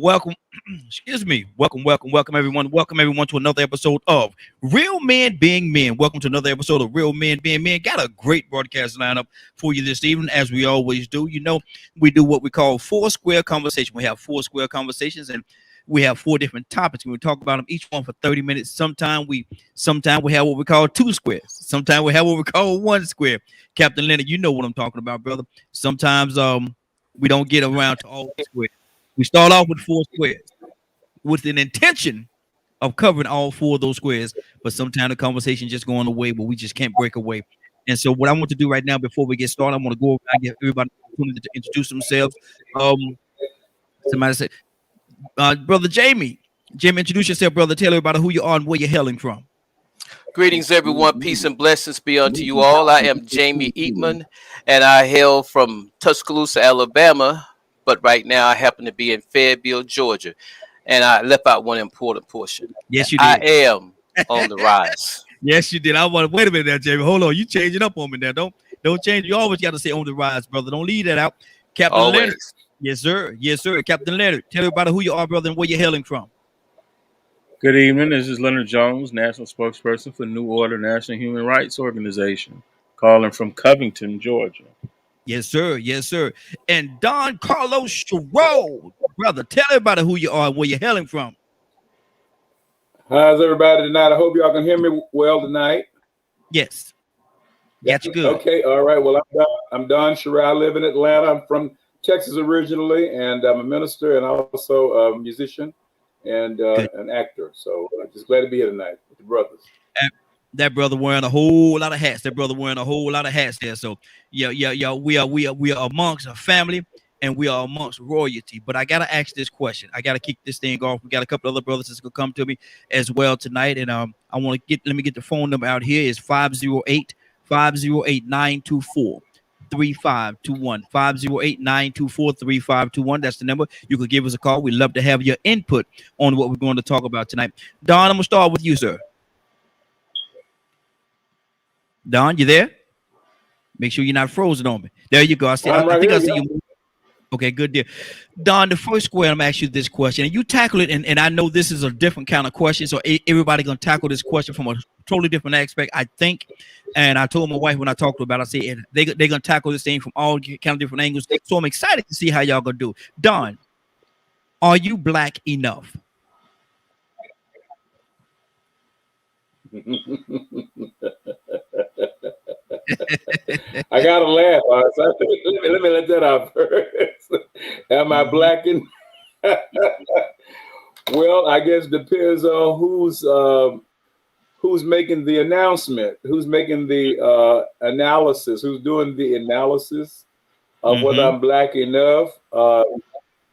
welcome, excuse me, welcome everyone to another episode of Real Men Being Men. Welcome to another episode of Real Men Being Men. Got a great broadcast lineup for you this evening, as we always do. You know, we do what we call four square conversation. We have four square conversations, and we have four different topics. We talk about them each one for 30 minutes. Sometimes we have what we call two squares. Sometimes we have what we call one square. Captain Leonard, you know what I'm talking about, brother. Sometimes we don't get around to all squares. We start off with four squares with an intention of covering all four of those squares, but sometimes the conversation just going away, but we just can't break away. And so, what I want to do right now, before we get started, I want to go over and give everybody an opportunity to introduce themselves. Somebody said, "Brother Jamie, introduce yourself, brother. Tell everybody who you are and where you're hailing from." Greetings, everyone. Peace and blessings be unto you all. I am Jamie Eatman, and I hail from Tuscaloosa, Alabama. But right now, I happen to be in Fayetteville, Georgia, and I left out one important portion. Yes, you did. I am on the rise. Yes, you did. I want to wait a minute there, Jamie. Hold on, you changing up on me now. Don't change. You always got to say on the rise, brother. Don't leave that out. Captain Always. Leonard. Yes, sir. Yes, sir. Captain Leonard. Tell everybody who you are, brother, and where you're hailing from. Good evening. This is Leonard Jones, National Spokesperson for New Order National Human Rights Organization, calling from Covington, Georgia. Yes, sir. Yes, sir. And Don Carlos Sherrod, brother, tell everybody who you are and where you're hailing from. How's everybody tonight? I hope y'all can hear me well tonight. Yes. Got you good. Okay. All right. Well, I'm Don Sherrod. I live in Atlanta. I'm from Texas originally, and I'm a minister and also a musician and an actor. So I'm just glad to be here tonight with the brothers. That brother wearing a whole lot of hats. There. So yeah. We are amongst a family and we are amongst royalty. But I gotta ask this question. I gotta kick this thing off. We got a couple other brothers that's gonna come to me as well tonight. And let me get the phone number out here. It's 508-924. 3521 508-924-3521. That's the number. You could give us a call. We'd love to have your input on what we're going to talk about tonight. Don, I'm gonna start with you, sir. Don, you there? Make sure you're not frozen on me. There you go. I see you. Okay, good deal. Don, the first square, I'm gonna ask you this question, and you tackle it, and I know this is a different kind of question, so everybody gonna tackle this question from a totally different aspect, I think. And I told my wife when I talked about it, I said they're gonna tackle this thing from all kind of different angles. So I'm excited to see how y'all gonna do. Don, are you black enough? I gotta laugh. So let me let that out first. Am I black and well, I guess depends on who's making the announcement, who's making the analysis, who's doing the analysis of whether I'm black enough.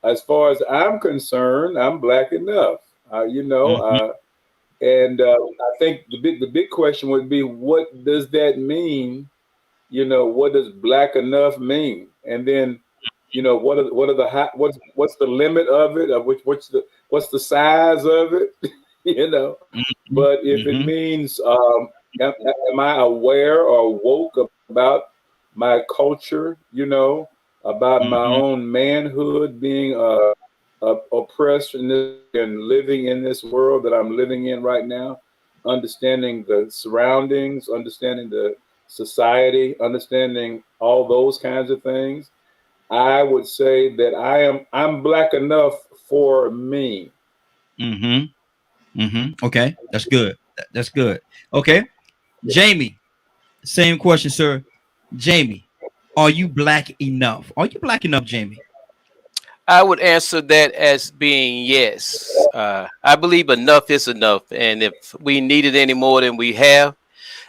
As far as I'm concerned, I'm black enough. And I think the big question would be, what does that mean? What does black enough mean? And then, what's the limit of it? Of what's the size of it? But if it means, am I aware or woke about my culture? About my own manhood being oppressed and living in this world that I'm living in right now, understanding the surroundings, understanding the society, understanding all those kinds of things. I would say that I'm black enough for me. Okay, that's good. That's good. Okay, Jamie, same question, sir. Jamie, are you black enough? Are you black enough, Jamie? I would answer that as being yes. I believe enough is enough. And if we need it any more than we have,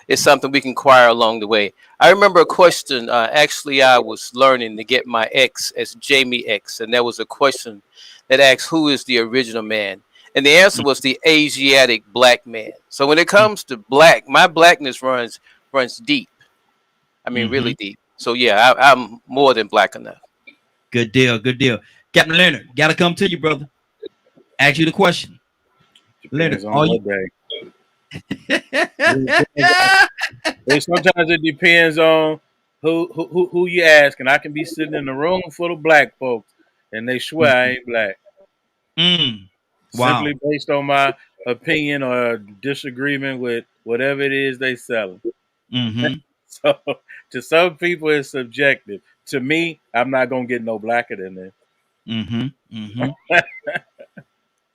it's something we can acquire along the way. I remember a question. Actually, I was learning to get my X as Jamie X. And there was a question that asked, who is the original man? And the answer was the Asiatic black man. So when it comes to black, my blackness runs deep. I mean, really deep. So, yeah, I'm more than black enough. Good deal. Good deal. Captain Leonard, got to come to you, brother. Ask you the question. Depends Leonard, on what day. Sometimes it depends on who you ask. And I can be sitting in a room full of black folks and they swear I ain't black. Wow. simply based on my opinion or disagreement with whatever it is they selling. Mm-hmm. So to some people it's subjective. To me, I'm not gonna get no blacker than this. Mm-hmm. Mm-hmm.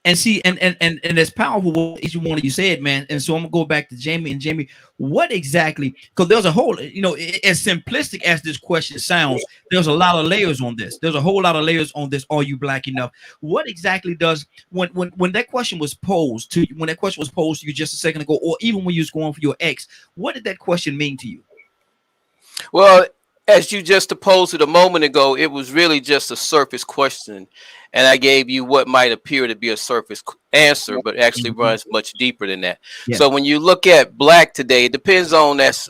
And see, and it's powerful what each one of you said, man. And so I'm gonna go back to Jamie. And Jamie, what exactly? Because there's a whole, as simplistic as this question sounds, there's a lot of layers on this. There's a whole lot of layers on this. Are you black enough? What exactly does when that question was posed to you, when that question was posed to you just a second ago, or even when you was going for your ex, what did that question mean to you? Well, as you just posed it a moment ago, it was really just a surface question, and I gave you what might appear to be a surface answer, but actually Mm-hmm. runs much deeper than that. Yeah. So when you look at black today, it depends on, as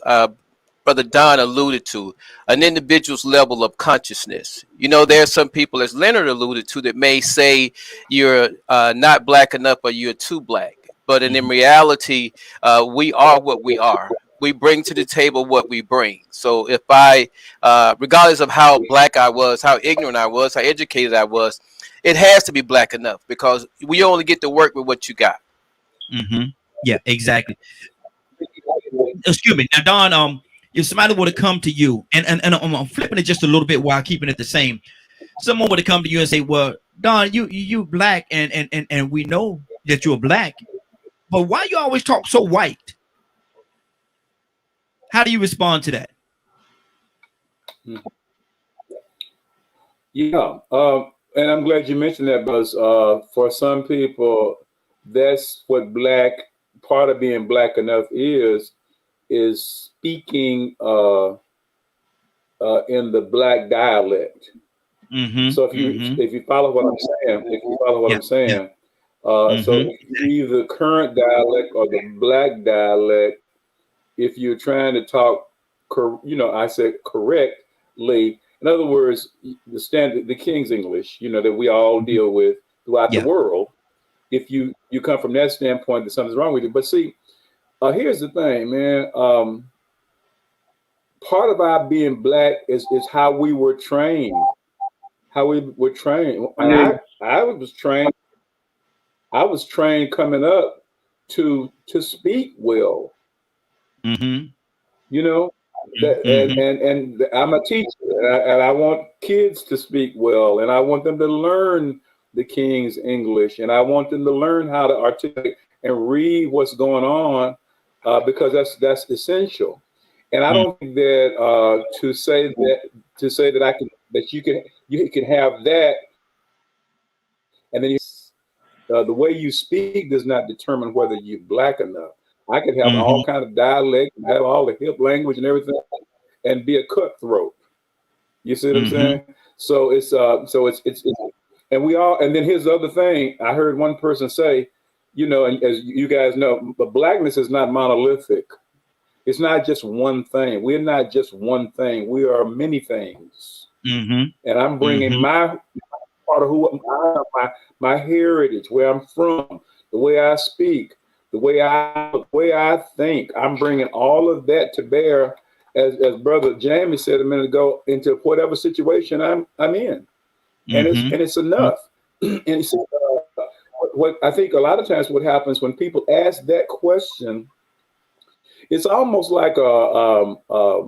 Brother Don alluded to, an individual's level of consciousness. There are some people, as Leonard alluded to, that may say you're not black enough or you're too black. But in reality, we are what we are. We bring to the table what we bring. So if I, regardless of how black I was, how ignorant I was, how educated I was, it has to be black enough because we only get to work with what you got. Mm-hmm. Yeah, exactly. Excuse me. Now, Don, if somebody would have come to you, and I'm flipping it just a little bit while keeping it the same, someone would have come to you and say, "Well, Don, you black, and we know that you're black, but why you always talk so white?" How do you respond to that? Yeah, and I'm glad you mentioned that because for some people, that's what part of being black enough is speaking in the black dialect. Mm-hmm. So if you follow what I'm saying, so either current dialect or the black dialect, if you're trying to talk, I said correctly. In other words, the King's English, that we all deal with throughout the world. If you come from that standpoint, that something's wrong with you. But see, here's the thing, man. Part of our being black is how we were trained. How we were trained. I was trained. I was trained coming up to speak well. Mm-hmm. And I'm a teacher, and I want kids to speak well, and I want them to learn the King's English, and I want them to learn how to articulate and read what's going on, because that's essential. And I don't think that to say that you can have that, and then the way you speak does not determine whether you're black enough. I could have all kind of dialect, have all the hip language and everything, and be a cutthroat. You see what I'm saying? So it's and we all. And then here's the other thing. I heard one person say, and as you guys know, but blackness is not monolithic. It's not just one thing. We're not just one thing. We are many things. And I'm bringing my part of who I am, my heritage, where I'm from, the way I speak, the way I think. I'm bringing all of that to bear, as Brother Jamie said a minute ago, into whatever situation I'm in, and it's enough. And it's, what I think a lot of times what happens when people ask that question, it's almost like what are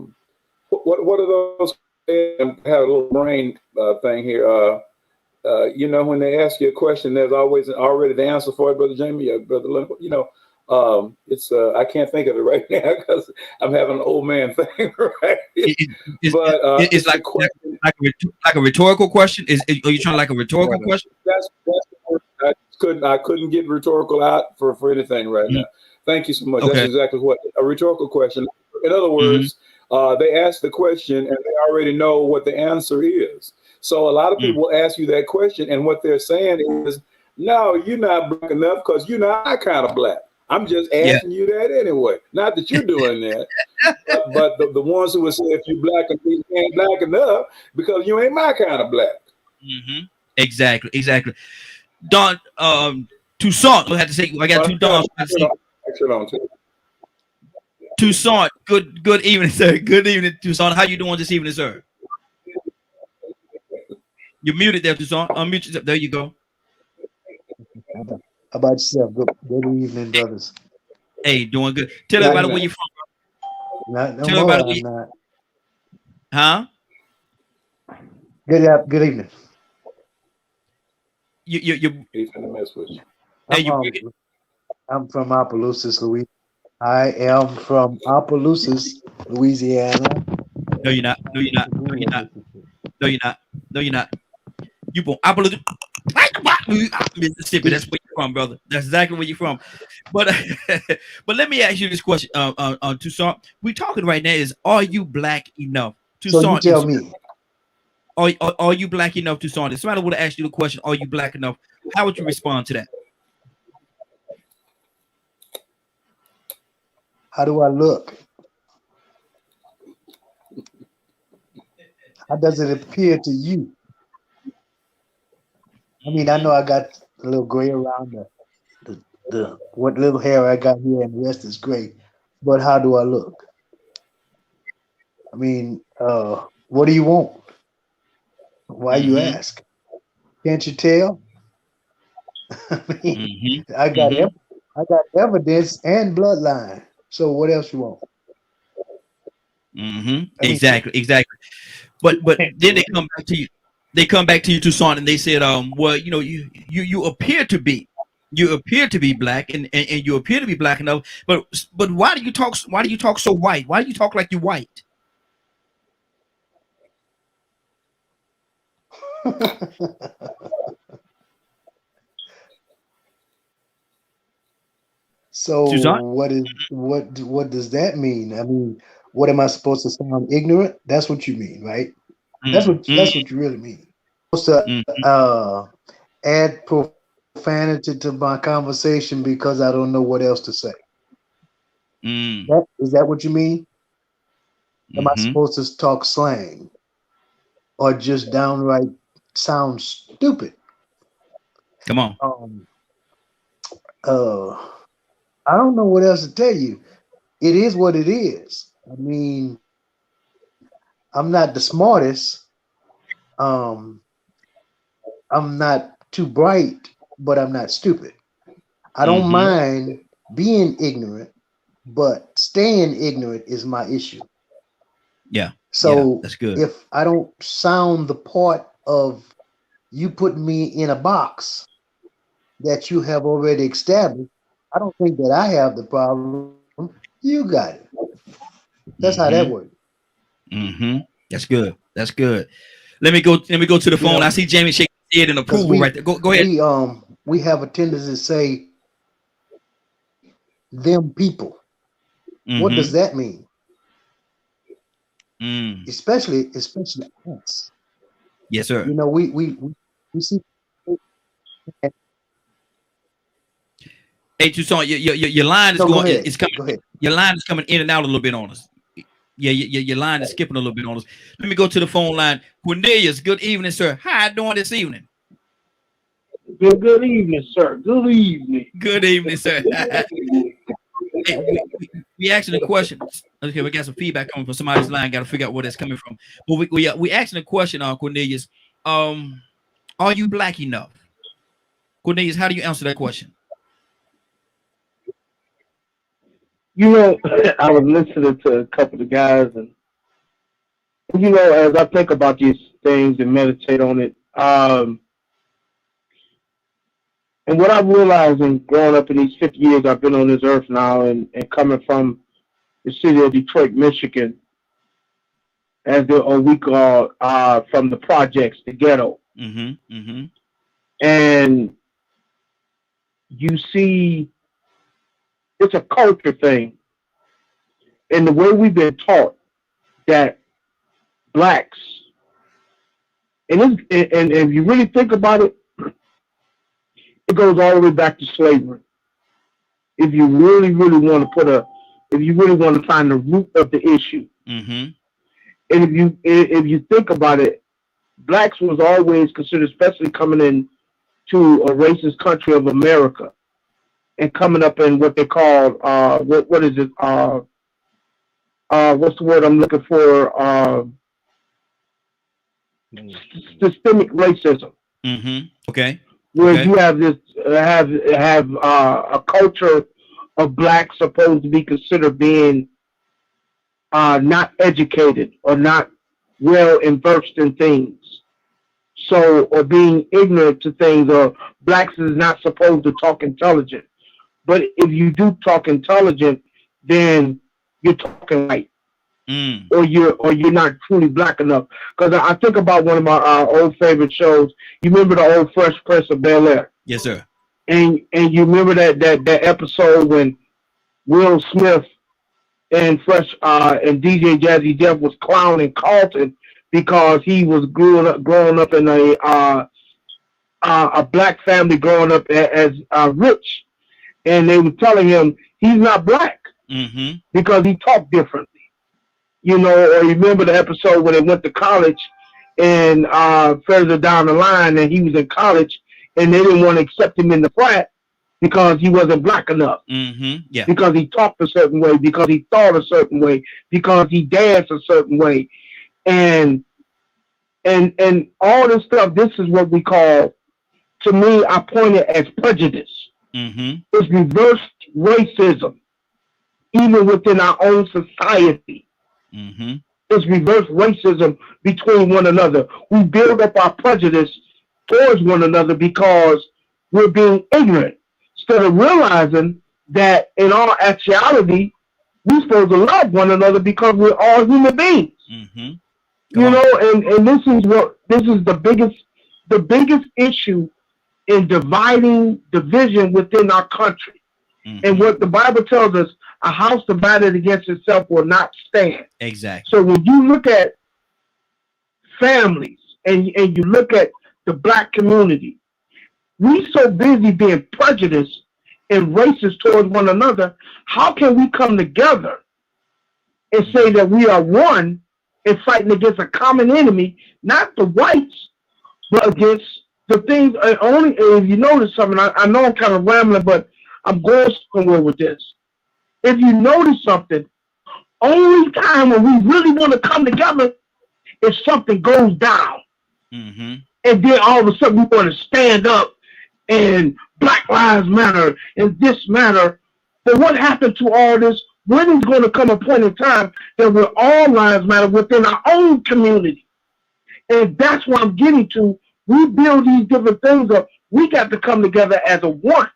those? I have a little brain thing here. When they ask you a question, there's always already the answer for it, Brother Jamie, Brother Leonard. It's I can't think of it right now because I'm having an old man thing, right? It's like a rhetorical question. Are you trying like a rhetorical question? That's I couldn't get rhetorical out for anything right now. Thank you so much. Okay. That's exactly what a rhetorical question. In other words, they ask the question and they already know what the answer is. So a lot of people ask you that question, and what they're saying is, "No, you're not black enough because you're not that kind of black. I'm just asking you that anyway. Not that you're doing that, but the ones who would say if you're black and you ain't black enough because you ain't my kind of black." Exactly. Don, Toussaint. I had to say I got two Dons. Toussaint, good evening, sir. Good evening, Toussaint. How you doing this evening, sir? You're muted there, Toussaint. Unmute yourself. There you go. How about yourself? Good evening, brothers. Hey, doing good. Tell Not, everybody where you from. not no Tell more. everybody where I'm you, not. huh? Good evening. You. He's gonna mess with you. Hey, I'm you. I'm from Opelousas, Louisiana. I am from Opelousas, Louisiana. No, you're not. No, you're not. No, you're not. No, you're not. No, you're not. You born Appaloosa, Mississippi. That's where you're from, brother. That's exactly where you're from. But but let me ask you this question, Toussaint. We're talking right now is, are you black enough? So you Toussaint, tell me, are you black enough, Toussaint? If somebody would have asked you the question, are you black enough? How would you respond to that? how do I look? How does it appear to you? I mean, I know I got a little gray around the what little hair I got here, and the rest is gray. But how do I look? I mean, what do you want? Why you Mm-hmm. ask? Can't you tell? I mean, Mm-hmm. I got Mm-hmm. I got evidence and bloodline. So what else you want? Mm-hmm. I mean, Exactly. But then they come back to you. They come back to you, Toussaint, and they said, well, you appear to be. You appear to be black, and you appear to be black enough. But why do you talk? Why do you talk so white? Why do you talk like you're white? so Toussaint? what does that mean? I mean, what am I supposed to sound ignorant? That's what you mean, right? Mm-hmm. That's what you really mean. Supposed to add profanity to my conversation because I don't know what else to say. Mm-hmm. Is that what you mean? Am I Mm-hmm. supposed to talk slang or just downright sound stupid? Come on. Um, uh, I don't know what else to tell you. It is what it is. I mean, I'm not the smartest. Um, I'm not too bright, but I'm not stupid. I don't Mm-hmm. mind being ignorant, but staying ignorant is my issue. Yeah. So That's good. if I don't sound the part of you putting me in a box that you have already established, I don't think that I have the problem. You got it. That's how that Mm-hmm. works. Mm-hmm. That's good. That's good. Let me go to the You phone. I know, see Jamie shaking his head in because approval right there. Go ahead. we have a tendency to say them people. What does Mm-hmm. that mean? Mm. Especially us. Yes, sir. You know, we see. Hey, Toussaint, your line is No, go going. ahead. It's coming. Go ahead. Your line is coming in and out a little bit on us. Yeah, your line is skipping a little bit on us. Let me go to the phone line. Cornelius, good evening, sir. How you doing this evening? Good evening, sir. Good evening. Good evening, sir. Hey, we asking the question. Okay, we got some feedback coming from somebody's line. Got to figure out where that's coming from. But we asking the question, Cornelius. Are you black enough? Cornelius, how do you answer that question? You know, I was listening to a couple of guys, and you know, as I think about these things and meditate on it, and what I've realized in growing up in these 50 years I've been on this earth now, and coming from the city of Detroit, Michigan, or we call from the projects, the ghetto, Mm-hmm. Mm-hmm. and you see, it's a culture thing, and the way we've been taught that blacks, and if you really think about it, it goes all the way back to slavery. If you really, really want to if you really want to find the root of the issue, Mm-hmm. and if you think about it, blacks was always considered, especially coming in to a racist country of America, and coming up in what they call what is it what's the word I'm looking for, systemic racism, Mm-hmm. Okay. where Okay. you have this have a culture of blacks supposed to be considered being not educated or not well versed in things. So, or being ignorant to things, or blacks is not supposed to talk intelligent. But if you do talk intelligent, then you're talking right, or you're not truly black enough. Because I think about one of my old favorite shows. You remember the old Fresh Prince of Bel-Air? Yes, sir. And you remember that episode when Will Smith and and DJ Jazzy Jeff was clowning Carlton because he was growing up in a black family, growing up as rich, and they were telling him he's not black because he talked differently. You know, or you remember the episode when they went to college and further down the line, and he was in college, and they didn't want to accept him in the frat because he wasn't black enough. Yeah. Because he talked a certain way, because he thought a certain way, because he danced a certain way. And all this stuff, this is what we call, to me, I point it as prejudice. It's reversed racism, even within our own society. It's reverse racism between one another. We build up our prejudice towards one another because we're being ignorant, instead of realizing that in all actuality, we're supposed to love one another because we're all human beings. You know, and this is the biggest issue in division within our country. And what the Bible tells us, a house divided against itself will not stand. Exactly. So when you look at families and you look at the black community, we so busy being prejudiced and racist towards one another. How can we come together and say that we are one and fighting against a common enemy, not the whites, but against the things? Only if you notice something, I know I'm kind of rambling, but I'm going somewhere with this. If you notice something, only time when we really want to come together is something goes down. And then all of a sudden we want to stand up and Black Lives Matter and this matter. But what happened to all this? When is going to come a point in time that we're all lives matter within our own community? And that's what I'm getting to. We build these different things up. We got to come together as a one.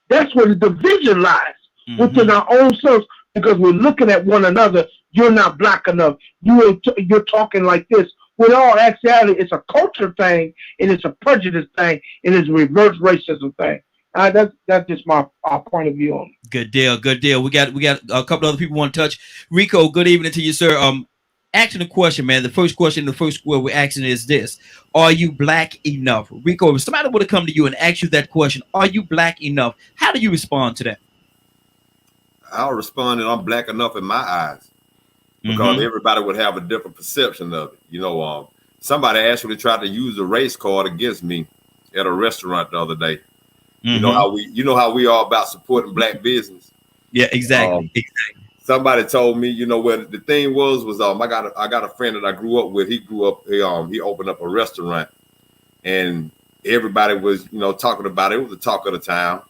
That's where the division lies, within our own selves, because we're looking at one another. You're not black enough. You're talking like this. With all actuality, it's a culture thing, and it's a prejudice thing, and it's a reverse racism thing. That's just my point of view on it. Good deal. Good deal. We got a couple other people want to touch. Rico, good evening to you, sir. Asking a question, man. The first question, the first square we're asking is this: are you black enough? Rico, if somebody would have come to you and asked you that question, are you black enough? How do you respond to that? I'll respond that I'm black enough in my eyes, because everybody would have a different perception of it. You know, somebody actually tried to use a race card against me at a restaurant the other day. You know how we are about supporting black business. Yeah, exactly. Exactly. Somebody told me, you know, what the thing was I got a friend that I grew up with. He opened up a restaurant, and everybody was, you know, talking about it. It was the talk of the town,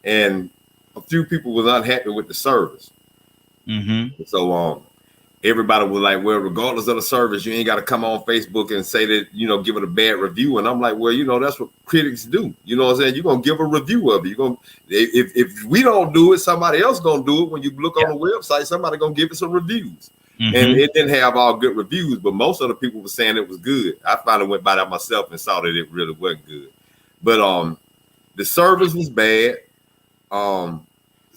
and a few people was unhappy with the service. So everybody was like, well, regardless of the service, you ain't got to come on Facebook and say that, you know, give it a bad review. And I'm like, well, you know, that's what critics do. You know what I'm saying? You're going to give a review of it. You're going to, if we don't do it, somebody else going to do it. When you look on the website, somebody going to give it some reviews. And it didn't have all good reviews, but most of the people were saying it was good. I finally went by that myself and saw that it really wasn't good. But the service was bad.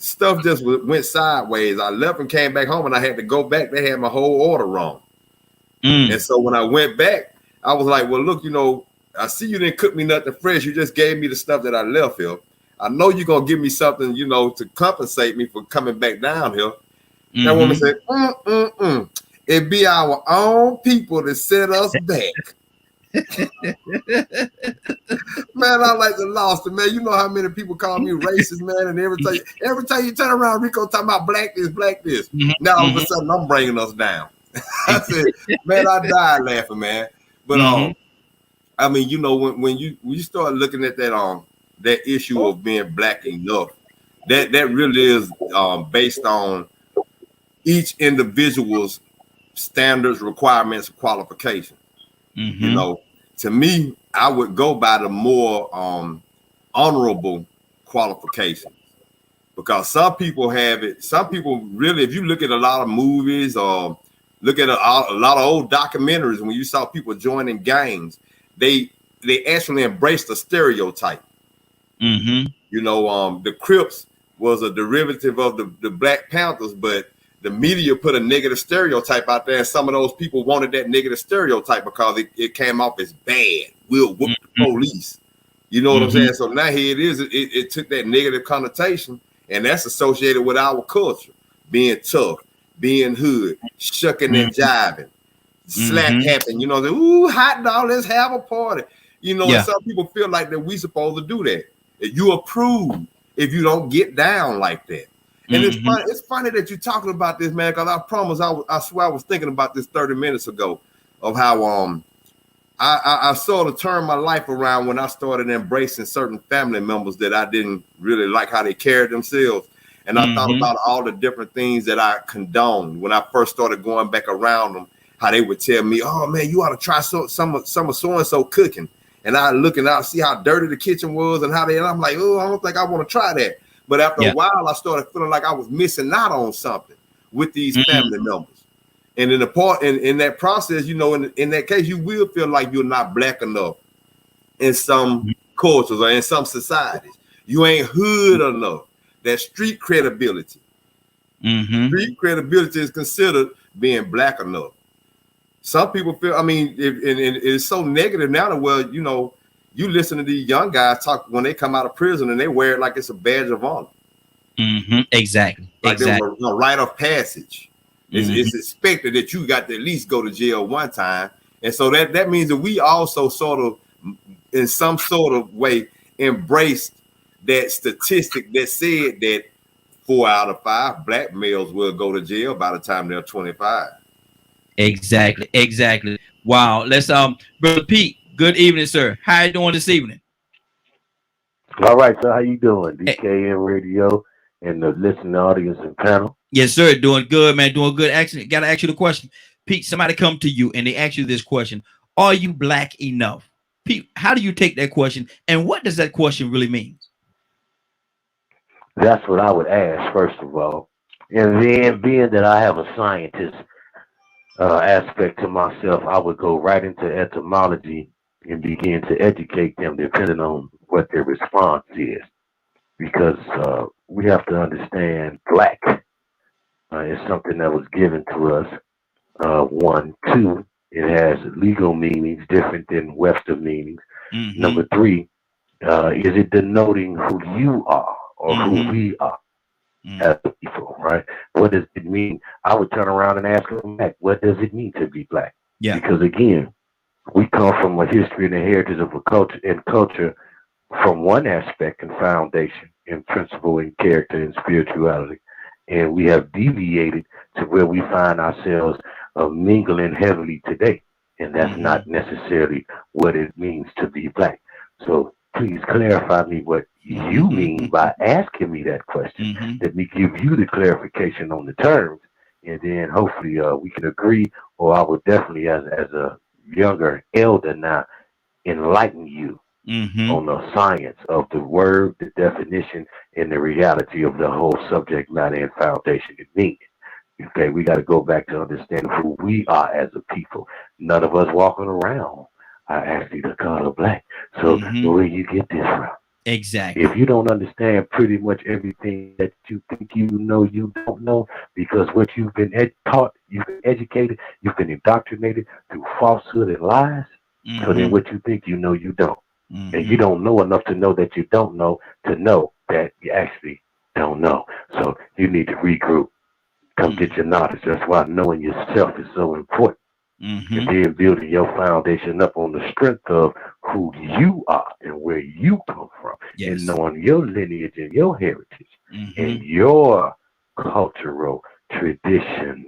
Stuff just went sideways. I left and came back home, and I had to go back. They had my whole order wrong. And so when I went back, I was like, well, look, you know, I see you didn't cook me nothing fresh. You just gave me the stuff that I left here. I know you're going to give me something, you know, to compensate me for coming back down here. That woman said, it be our own people that set us back. Man, I like the lost it, man. You know how many people call me racist, man, and every time you turn around, Rico talking about black this. Now all of a sudden I'm bringing us down. I said, man, I died laughing, man. But I mean, you know, when you start looking at that that issue of being black enough, that really is based on each individual's standards, requirements, qualifications. You know, to me, I would go by the more honorable qualifications, because some people have it. Some people really, if you look at a lot of movies or look at a lot of old documentaries, when you saw people joining gangs, they actually embraced the stereotype. You know, the Crips was a derivative of the Black Panthers, but the media put a negative stereotype out there, and some of those people wanted that negative stereotype because it came off as bad. We'll whoop the police. You know what I'm saying? So now here it is. It took that negative connotation, and that's associated with our culture, being tough, being hood, shucking and jiving, slap happen. You know, ooh, hot dog, let's have a party. You know, and some people feel like that we supposed to do that. That you approve if you don't get down like that. And it's funny that you're talking about this, man, because I promise I swear I was thinking about this 30 minutes ago of how I sort of turned my life around when I started embracing certain family members that I didn't really like how they carried themselves. And I thought about all the different things that I condoned when I first started going back around them, how they would tell me, oh man, you ought to try some of so-and-so cooking. And I look and I see how dirty the kitchen was and and I'm like, oh, I don't think I want to try that. But after a while, I started feeling like I was missing out on something with these family members. And in that process, you know, in that case, you will feel like you're not black enough in some cultures or in some societies. You ain't hood enough. That street credibility. Street credibility is considered being black enough. Some people feel, I mean, it's so negative now that, well, you know, you listen to these young guys talk when they come out of prison and they wear it like it's a badge of honor. Exactly. Like they were a rite of passage. It's expected that you got to at least go to jail one time. And so that means that we also sort of, in some sort of way, embraced that statistic that said that 4 out of 5 black males will go to jail by the time they're 25. Exactly. Wow. Let's Brother Pete. Good evening, sir. How you doing this evening? All right, so how you doing? DKN Radio and the listening audience and panel. Yes, sir. Doing good, man. Doing good. Actually, got to ask you the question. Pete, somebody come to you and they ask you this question. Are you black enough? Pete, how do you take that question? And what does that question really mean? That's what I would ask, first of all. And then being that I have a scientist aspect to myself, I would go right into etymology and begin to educate them depending on what their response is. Because we have to understand black is something that was given to us. 1, 2, it has legal meanings different than Western meanings. Number 3, is it denoting who you are or who we are as people, right? What does it mean? I would turn around and ask them back, what does it mean to be black? Because again, we come from a history and a heritage of a culture from one aspect and foundation and principle and character and spirituality. And we have deviated to where we find ourselves mingling heavily today. And that's not necessarily what it means to be black. So please clarify me what you mean by asking me that question. Let me give you the clarification on the terms. And then hopefully we can agree, or I will definitely, as a younger elder now, enlighten you on the science of the word, the definition, and the reality of the whole subject matter and foundation and meaning. Okay, we got to go back to understand who we are as a people. None of us walking around are actually the color black. So where you get this from? Exactly. If you don't understand pretty much everything that you think you know, you don't know, because what you've been taught, you've been educated, you've been indoctrinated through falsehood and lies. So then what you think you know, you don't. And you don't know enough to know that you don't know to know that you actually don't know. So you need to regroup. Come get your knowledge. That's why knowing yourself is so important. And then building your foundation up on the strength of who you are and where you come from. And knowing your lineage and your heritage and your cultural traditions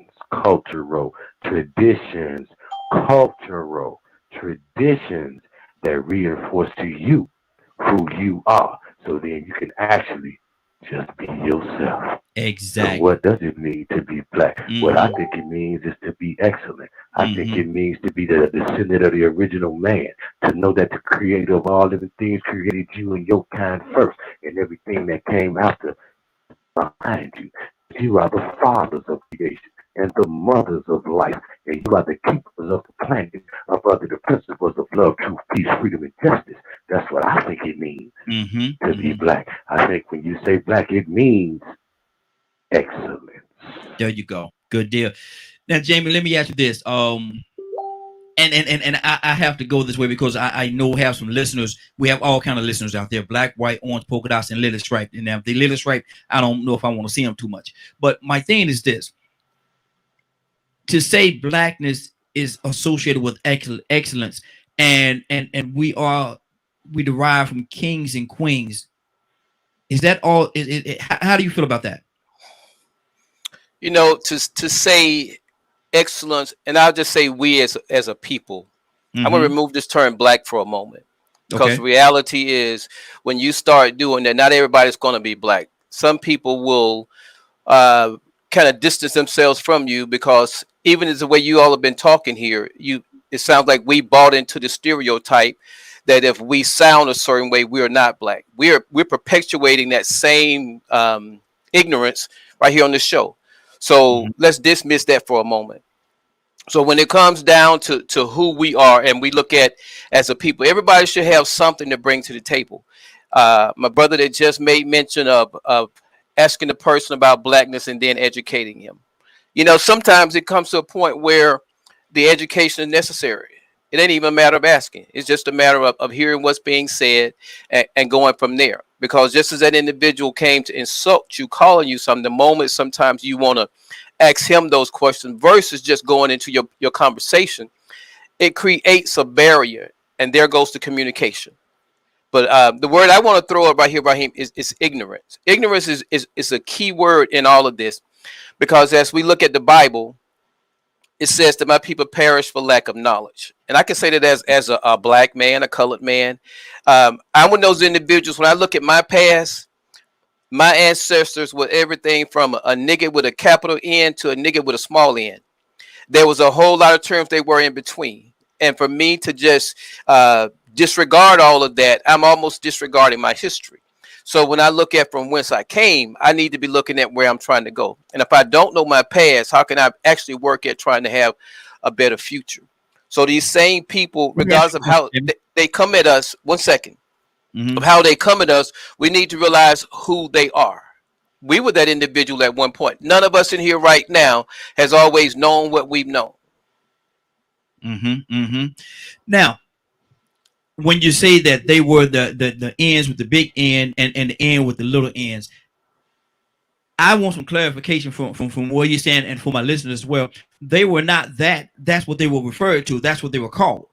that reinforce to you who you are, so then you can actually just be yourself. So Exactly. what does it mean to be black? What I Mhm. think it means is to be excellent. I think Mhm. it means to be the descendant of the original man, to know that the creator of all living things created you and your kind first, and everything that came after behind you. You are the fathers of creation and the mothers of life, and you are the keepers of the planet, up under the principles of love, truth, peace, freedom, and justice. That's what I think it means Mhm. to be Mhm. black. I think when you say black, it means excellence. There you go. Good deal. Now, Jamie, let me ask you this. And I have to go this way because I know we have some listeners. We have all kind of listeners out there: black, white, orange, polka dots, and little stripe. And now, if they little stripe, I don't know if I want to see them too much. But my thing is this: to say blackness is associated with excellence, and we derive from kings and queens. Is that all? How do you feel about that? You know, to say excellence, and I'll just say we as a people. I'm gonna Mm-hmm. remove this term black for a moment because Okay. the reality is when you start doing that, not everybody's gonna be black. Some people will uh, kind of distance themselves from you because even as the way you all have been talking here, it sounds like we bought into the stereotype that if we sound a certain way, we are not black. We're perpetuating that same ignorance right here on the show. So Mm-hmm. let's dismiss that for a moment. So when it comes down to who we are and we look at as a people, everybody should have something to bring to the table. My brother that just made mention of asking the person about blackness and then educating him. You know, sometimes it comes to a point where the education is necessary. It ain't even a matter of asking. It's just a matter of hearing what's being said and going from there. Because just as that individual came to insult you, calling you something, the moment sometimes you want to ask him those questions versus just going into your conversation, it creates a barrier. And there goes the communication. But the word I want to throw up right here, Raheem, is ignorance. Ignorance is a key word in all of this because as we look at the Bible, it says that my people perish for lack of knowledge. And I can say that as a black man, a colored man. I'm one of those individuals, when I look at my past, my ancestors were everything from a nigga with a capital N to a nigga with a small n. There was a whole lot of terms they were in between. And for me to just disregard all of that, I'm almost disregarding my history. So when I look at from whence I came, I need to be looking at where I'm trying to go. And if I don't know my past, how can I actually work at trying to have a better future? So these same people, Let me ask regardless you of a question, how Jamie. they come at us, one second, of Mm-hmm. how they come at us, we need to realize who they are. We were that individual at one point. None of us in here right now has always known what we've known. Mm-hmm. Mm-hmm. Now, when you say that they were the ends with the big N and the end with the little ends, I want some clarification from what you're saying and for my listeners as well. They were not that. That's what they were referred to. That's what they were called.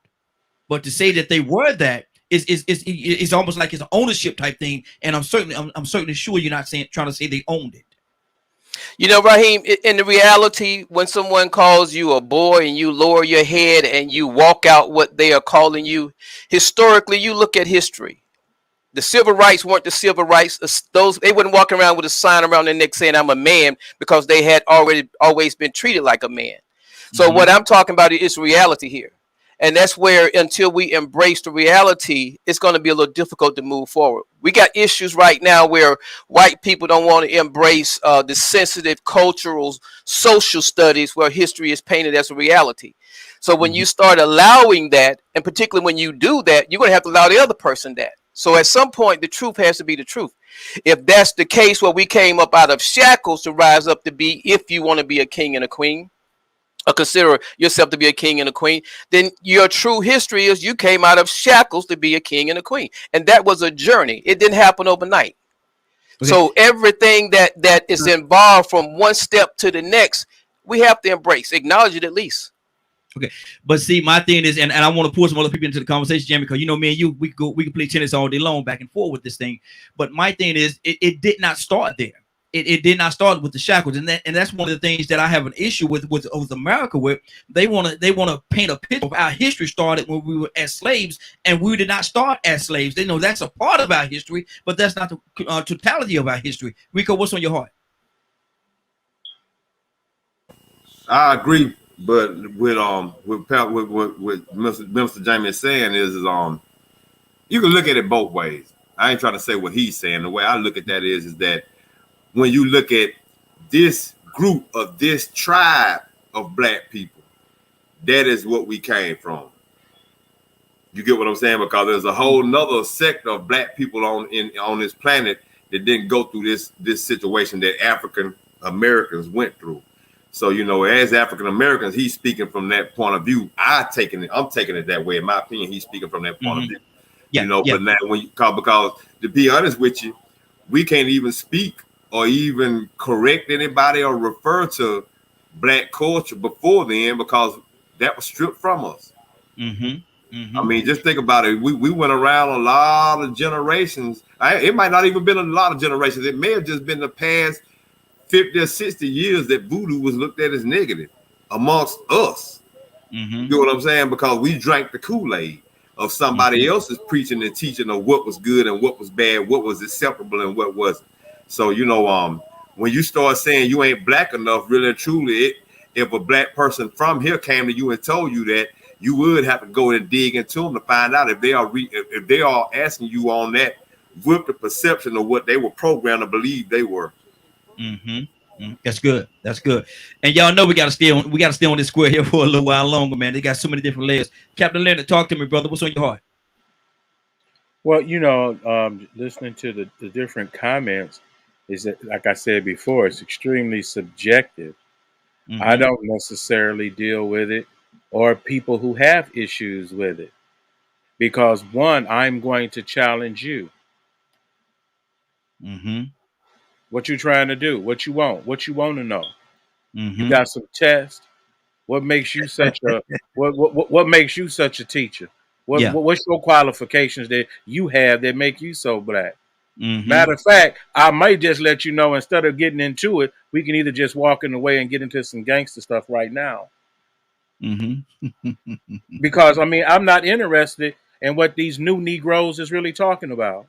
But to say that they were that is almost like it's an ownership type thing. And I'm certainly sure you're not saying trying to say they owned it. You know, Raheem, in the reality, when someone calls you a boy and you lower your head and you walk out what they are calling you, historically, you look at history. The civil rights weren't the civil rights. Those they wouldn't walk around with a sign around their neck saying I'm a man because they had already always been treated like a man. So Mm-hmm. what I'm talking about is reality here. And that's where until we embrace the reality, it's going to be a little difficult to move forward. We got issues right now where white people don't want to embrace the sensitive cultural, social studies where history is painted as a reality. So when Mm-hmm. you start allowing that, and particularly when you do that, you're going to have to allow the other person that. So at some point, the truth has to be the truth. If that's the case where we came up out of shackles to rise up to be, if you want to be a king and a queen, or consider yourself to be a king and a queen, then your true history is you came out of shackles to be a king and a queen. And that was a journey. It didn't happen overnight. Okay. So everything that is involved from one step to the next, we have to embrace, acknowledge it at least. Okay. But see, my thing is, and I want to pull some other people into the conversation, Jamie, because you know, me and you, we can play tennis all day long back and forth with this thing. But my thing is, it did not start there. it did not start with the shackles, and that's one of the things that I have an issue with America with. They want to paint a picture of our history started when we were as slaves, and we did not start as slaves. They know that's a part of our history, but that's not the totality of our history. Rico, what's on your heart? I agree, but with Mr. Jamie is saying is you can look at it both ways. I ain't trying to say what he's saying. The way I look at that is that when you look at this group of this tribe of black people, that is what we came from. You get what I'm saying? Because there's a whole nother sector of black people on this planet that didn't go through this situation that African Americans went through. So, you know, as African Americans, he's speaking from that point of view. I'm taking it that way. In my opinion, he's speaking from that point of view. Yeah, you know, but now because to be honest with you, we can't even speak or even correct anybody or refer to black culture before then because that was stripped from us. I mean, just think about it. We went around a lot of generations. It might not even been a lot of generations. It may have just been the past 50 or 60 years that voodoo was looked at as negative amongst us. You know what I'm saying? Because we drank the Kool-Aid of somebody else's preaching and teaching of what was good and what was bad, what was acceptable and what wasn't. So, you know, when you start saying you ain't black enough, really and truly, if a black person from here came to you and told you that, you would have to go and dig into them to find out if they are asking you on that with the perception of what they were programmed to believe they were. That's good. That's good. And y'all know we gotta stay on this square here for a little while longer, man. They got so many different layers. Captain Leonard, talk to me, brother. What's on your heart? Well, you know, listening to the different comments is that, like I said before, it's extremely subjective. I don't necessarily deal with it or people who have issues with it because one, I'm going to challenge you. What you trying to do? What you want? What you want to know? You got some tests. What makes you such a what makes you such a teacher? What's your qualifications that you have that make you so black? Matter of fact, I might just let you know instead of getting into it, we can either just walk in the way and get into some gangster stuff right now. Because I mean, I'm not interested in what these new Negroes is really talking about.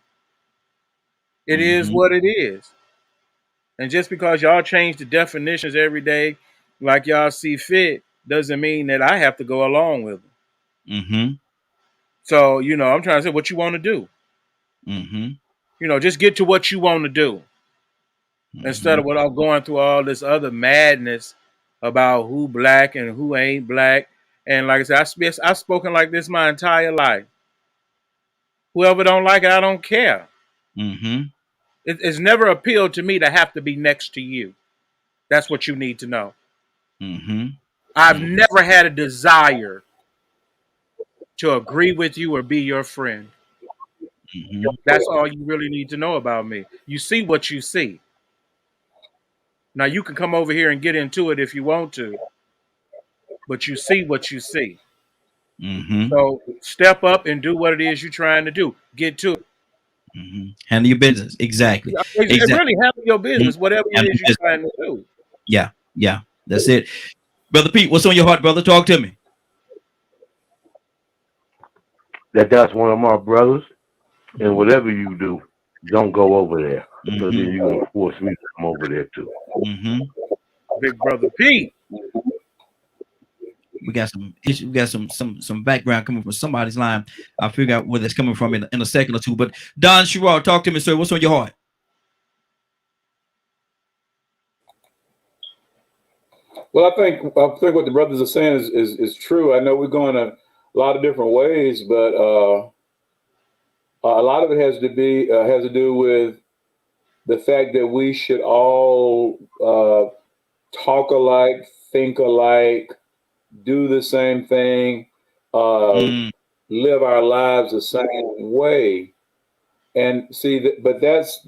It is what it is. And just because y'all change the definitions every day, like y'all see fit, doesn't mean that I have to go along with them. So, you know, I'm trying to say what you want to do. You know, just get to what you want to do. Instead of without going through all this other madness about who black and who ain't black. And like I said, I've spoken like this my entire life. Whoever don't like it, I don't care. It's never appealed to me to have to be next to you. That's what you need to know. I've never had a desire to agree with you or be your friend. That's all you really need to know about me. You see what you see. Now you can come over here and get into it if you want to, but you see what you see. So step up and do what it is you're trying to do. Get to it. Handle your business. Exactly. Really handle your business, whatever it is you're trying to do. Yeah. That's it. Brother Pete, what's on your heart, brother? Talk to me. That's one of my brothers. And whatever you do, don't go over there. Because then you're going to force me to come over there too. Big brother Pete. We got some issues. We got some background coming from somebody's line. I'll figure out where that's coming from in a second or two. But Don Sherrod, talk to me, sir. What's on your heart? Well, I think what the brothers are saying is true. I know we're going a lot of different ways, but a lot of it has to do with the fact that we should all talk alike, think alike, do the same thing, live our lives the same way, and see. But that's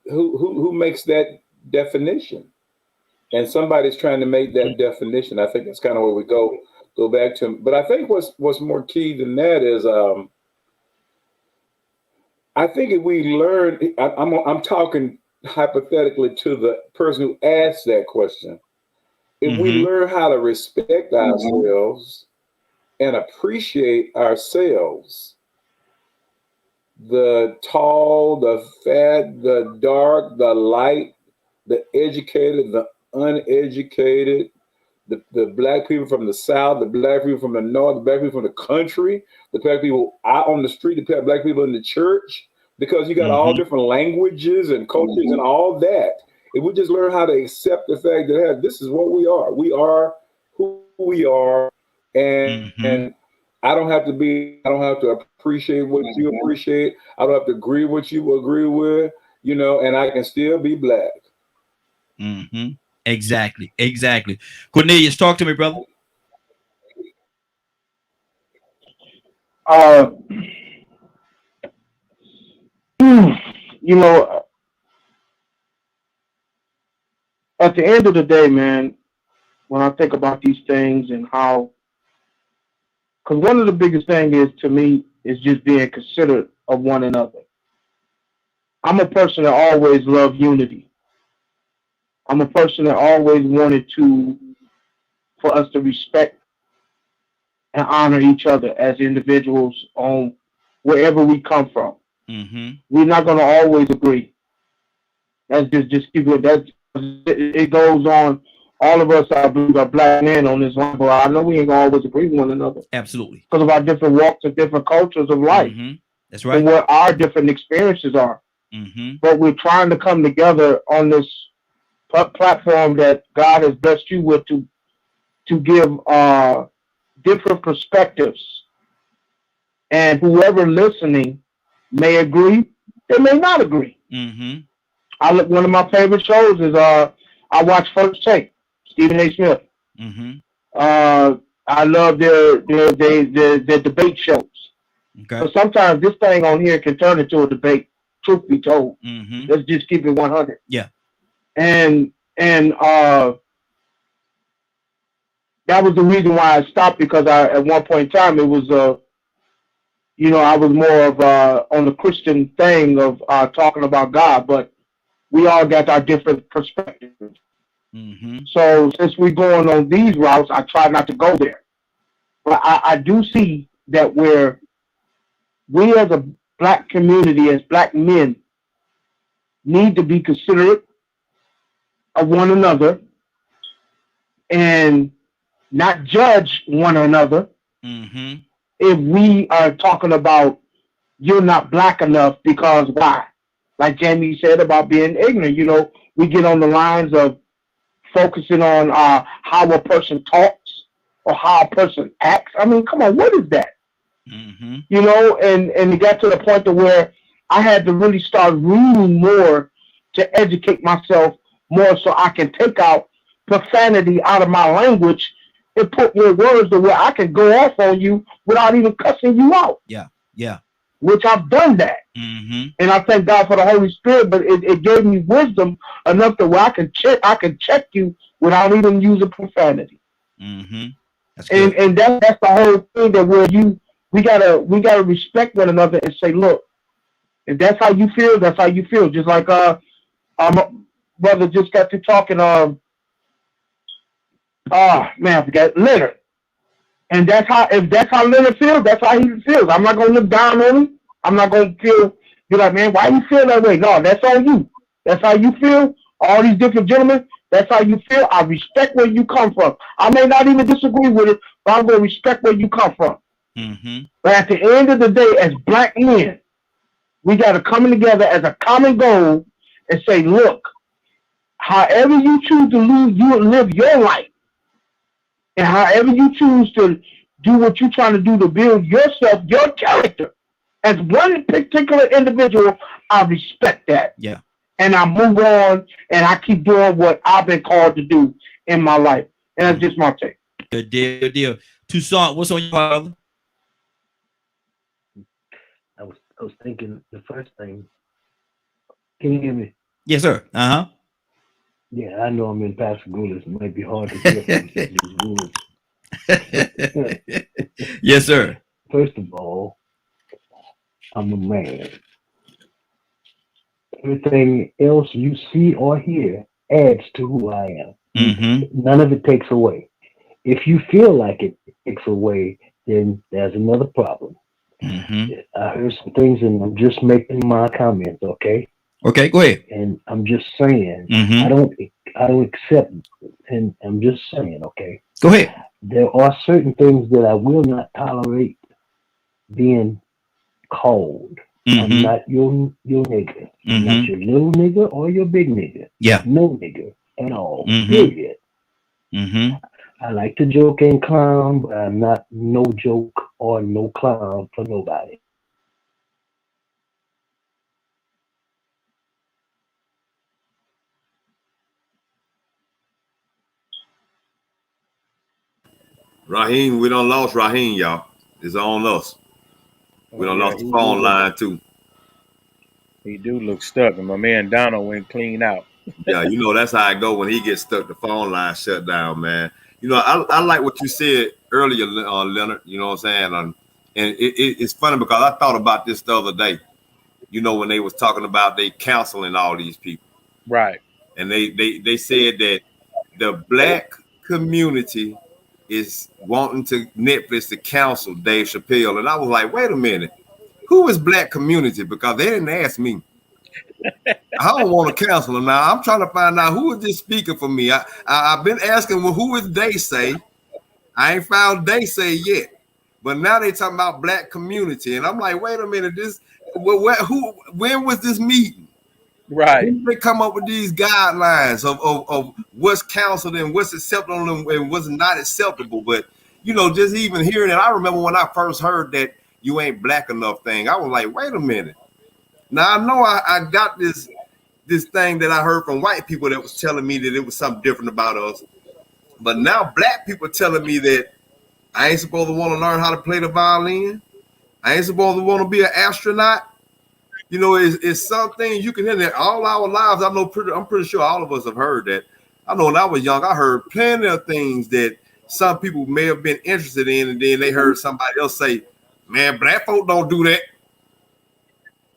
who makes that definition, and somebody's trying to make that definition. I think that's kind of where we go back to. But I think what's more key than that is, I think if we learn, I'm talking hypothetically to the person who asked that question, if we learn how to respect ourselves and appreciate ourselves, the tall, the fat, the dark, the light, the educated, the uneducated, the black people from the South, the black people from the North, the black people from the country, the black people out on the street, the black people in the church, because you got all different languages and cultures and all that. If we just learn how to accept the fact that, hey, this is what we are who we are, and I don't have to appreciate what you appreciate. I don't have to agree with what you agree with, and I can still be black. Exactly. Cornelius, talk to me, brother. At the end of the day, man, when I think about these things and how, because one of the biggest things is to me is just being considerate of one another. I'm a person that always loved unity. I'm a person that always wanted for us to respect and honor each other as individuals on wherever we come from. We're not going to always agree. That's just keep it. It goes on. All of us, I believe, are black men on this line, but I know we ain't gonna always agree with one another. Absolutely, because of our different walks and different cultures of life. That's right. And what our different experiences are. But we're trying to come together on this platform that God has blessed you with to give different perspectives, and whoever listening may agree, they may not agree. One of my favorite shows is I watch First Take, Stephen A. Smith. I love their debate shows. But sometimes this thing on here can turn into a debate. Truth be told, let's just keep it 100. Yeah, and that was the reason why I stopped, because at one point in time it was I was more of on the Christian thing of talking about God, but we all got our different perspectives. So since we're going on these routes, I try not to go there. But I do see that where we as a black community, as black men, need to be considerate of one another and not judge one another. If we are talking about you're not black enough because why? Like Jamie said about being ignorant, we get on the lines of focusing on how a person talks or how a person acts. I mean, come on, what is that? And it got to the point to where I had to really start reading more to educate myself more so I can take out profanity out of my language and put your words to where I can go off on you without even cussing you out. Yeah. Which I've done that. And I thank God for the Holy Spirit, but it gave me wisdom enough to where I can check you without even using profanity. That's good. And that's the whole thing, that where we gotta respect one another and say, look, if that's how you feel, that's how you feel. Just like my brother just got to talking I forgot Leonard. And if that's how Leonard feels, that's how he feels. I'm not gonna look down on him. I'm not gonna be like, man, why you feel that way? No, that's on you. That's how you feel. All these different gentlemen, that's how you feel. I respect where you come from. I may not even disagree with it, but I'm gonna respect where you come from. But at the end of the day, as black men, we gotta come together as a common goal and say, look, however you choose to live your life, and however you choose to do what you're trying to do to build yourself, your character, as one particular individual, I respect that. Yeah. And I move on, and I keep doing what I've been called to do in my life. And that's just my take. Good deal. Toussaint, what's on your heart? I was thinking the first thing. Can you hear me? Yes, sir. Yeah, I know I'm in Pascagoula. It might be hard to hear from these woods. Yes, sir. First of all, I'm a man. Everything else you see or hear adds to who I am. Mm-hmm. None of it takes away. If you feel like it takes away, then there's another problem. Mm-hmm. I heard some things and I'm just making my comments, okay? Okay, go ahead. And I'm just saying, Mm-hmm. I don't accept, and I'm just saying, okay? Go ahead. There are certain things that I will not tolerate being called. I'm Mm-hmm. not your nigga. I'm not Mm-hmm. your little nigga or your big nigga. Yeah. No nigga at all. Mm-hmm. Period. Mm-hmm. I like to joke and clown, but I'm not no joke or no clown for nobody. Raheem, we done lost Raheem, y'all. It's on us. We Oh, done yeah, lost the phone line too. he do look stuck, and my man Donald went clean out. Yeah, you know that's how I go when he gets stuck. The phone line shut down, man. You know, I like what you said earlier, Leonard. You know what I'm saying? And it's funny because I thought about this the other day. You know, when they was talking about they counseling all these people, Right. and they said that the black community is wanting to Netflix to counsel Dave Chappelle, and I was like, wait a minute, who is black community? Because they didn't ask me. I don't want to counsel him now. I'm trying to find out who is this speaking for me. I've been asking, well, who is they say? I ain't found they say yet. But now they talking about black community, and I'm like, wait a minute, this when was this meeting? Right. When did they come up with these guidelines of what's counseled and what's acceptable and what's not acceptable? But you know, just even hearing it, I remember when I first heard that you ain't black enough thing, I was like, wait a minute. Now I know I got this thing that I heard from white people that was telling me that it was something different about us. But now black people telling me that I ain't supposed to want to learn how to play the violin. I ain't supposed to want to be an astronaut. You know, it's something you can hear that all our lives. I'm pretty sure all of us have heard that. I know when I was young, I heard plenty of things that some people may have been interested in, and then they heard somebody else say, man, black folk don't do that.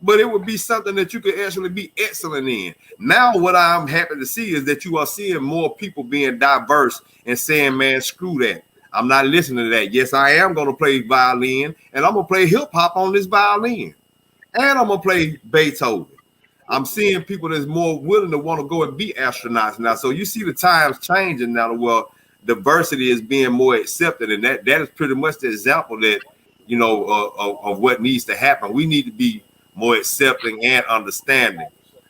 But it would be something that you could actually be excellent in. Now, what I'm happy to see is that you are seeing more people being diverse and saying, man, screw that. I'm not listening to that. Yes, I am going to play violin, and I'm going to play hip hop on this violin. And I'm going to play Beethoven. I'm seeing people that's more willing to want to go and be astronauts now. So you see the times changing now. Well, diversity is being more accepted. And that is pretty much the example that, you know, of what needs to happen. We need to be more accepting and understanding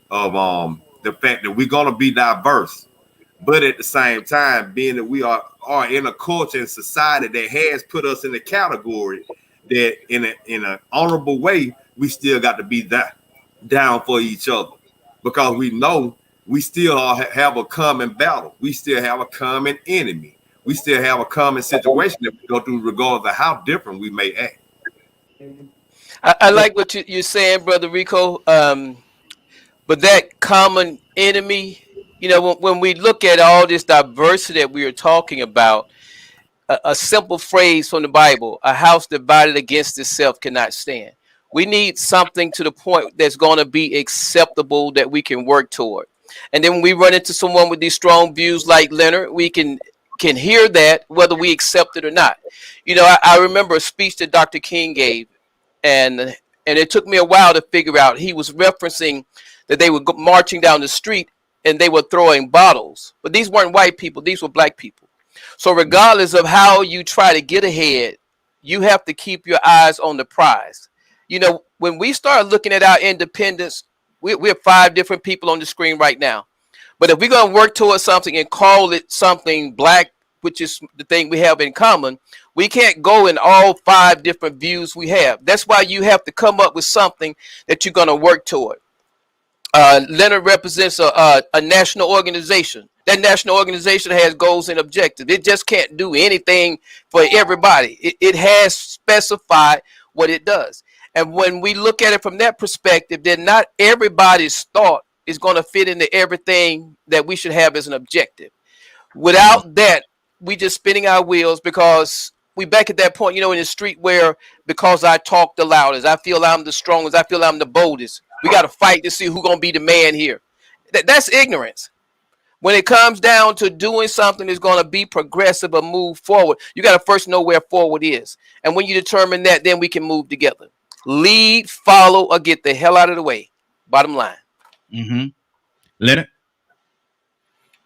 of the fact that we're going to be diverse, but at the same time, being that we are in a culture and society that has put us in the category that in an honorable way, we still got to be down for each other, because we know we still all have a common battle. We still have a common enemy. We still have a common situation that we go through, regardless of how different we may act. I like what you're saying, Brother Rico. But that common enemy, you know, when we look at all this diversity that we are talking about, a simple phrase from the Bible: a house divided against itself cannot stand. We need something to the point that's going to be acceptable that we can work toward. And then when we run into someone with these strong views like Leonard, we can hear that whether we accept it or not. You know, I remember a speech that Dr. King gave, and it took me a while to figure out. He was referencing that they were marching down the street and they were throwing bottles, but these weren't white people; these were black people. So regardless of how you try to get ahead, you have to keep your eyes on the prize. You know, when we start looking at our independence, we're 5 different people on the screen right now. But if we're going to work towards something and call it something black, which is the thing we have in common, we can't go in all 5 different views we have. That's why you have to come up with something that you're going to work toward. Leonard represents a national organization. That national organization has goals and objectives. It just can't do anything for everybody. It has specified what it does. And when we look at it from that perspective, then not everybody's thought is going to fit into everything that we should have as an objective. Without that, we just spinning our wheels, because we back at that point, you know, in the street where because I talk the loudest, I feel I'm the strongest, I feel I'm the boldest. We got to fight to see who's gonna be the man here. That's ignorance. When it comes down to doing something that's going to be progressive or move forward, you got to first know where forward is. And when you determine that, then we can move together. Lead, follow, or get the hell out of the way. Bottom line. Mm-hmm. Leonard?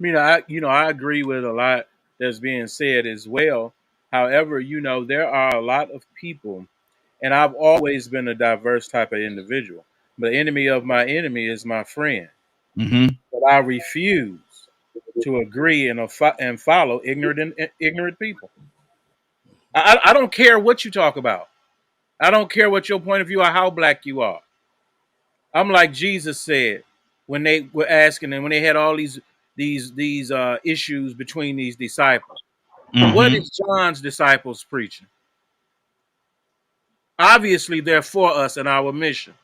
I agree with a lot that's being said as well. However, there are a lot of people, and I've always been a diverse type of individual. But the enemy of my enemy is my friend. Mm-hmm. But I refuse to agree and follow ignorant people. I don't care what you talk about. I don't care what your point of view or how black you are. I'm like Jesus said when they were asking, and when they had all these issues between these disciples. Mm-hmm. What is John's disciples preaching? Obviously, they're for us and our mission.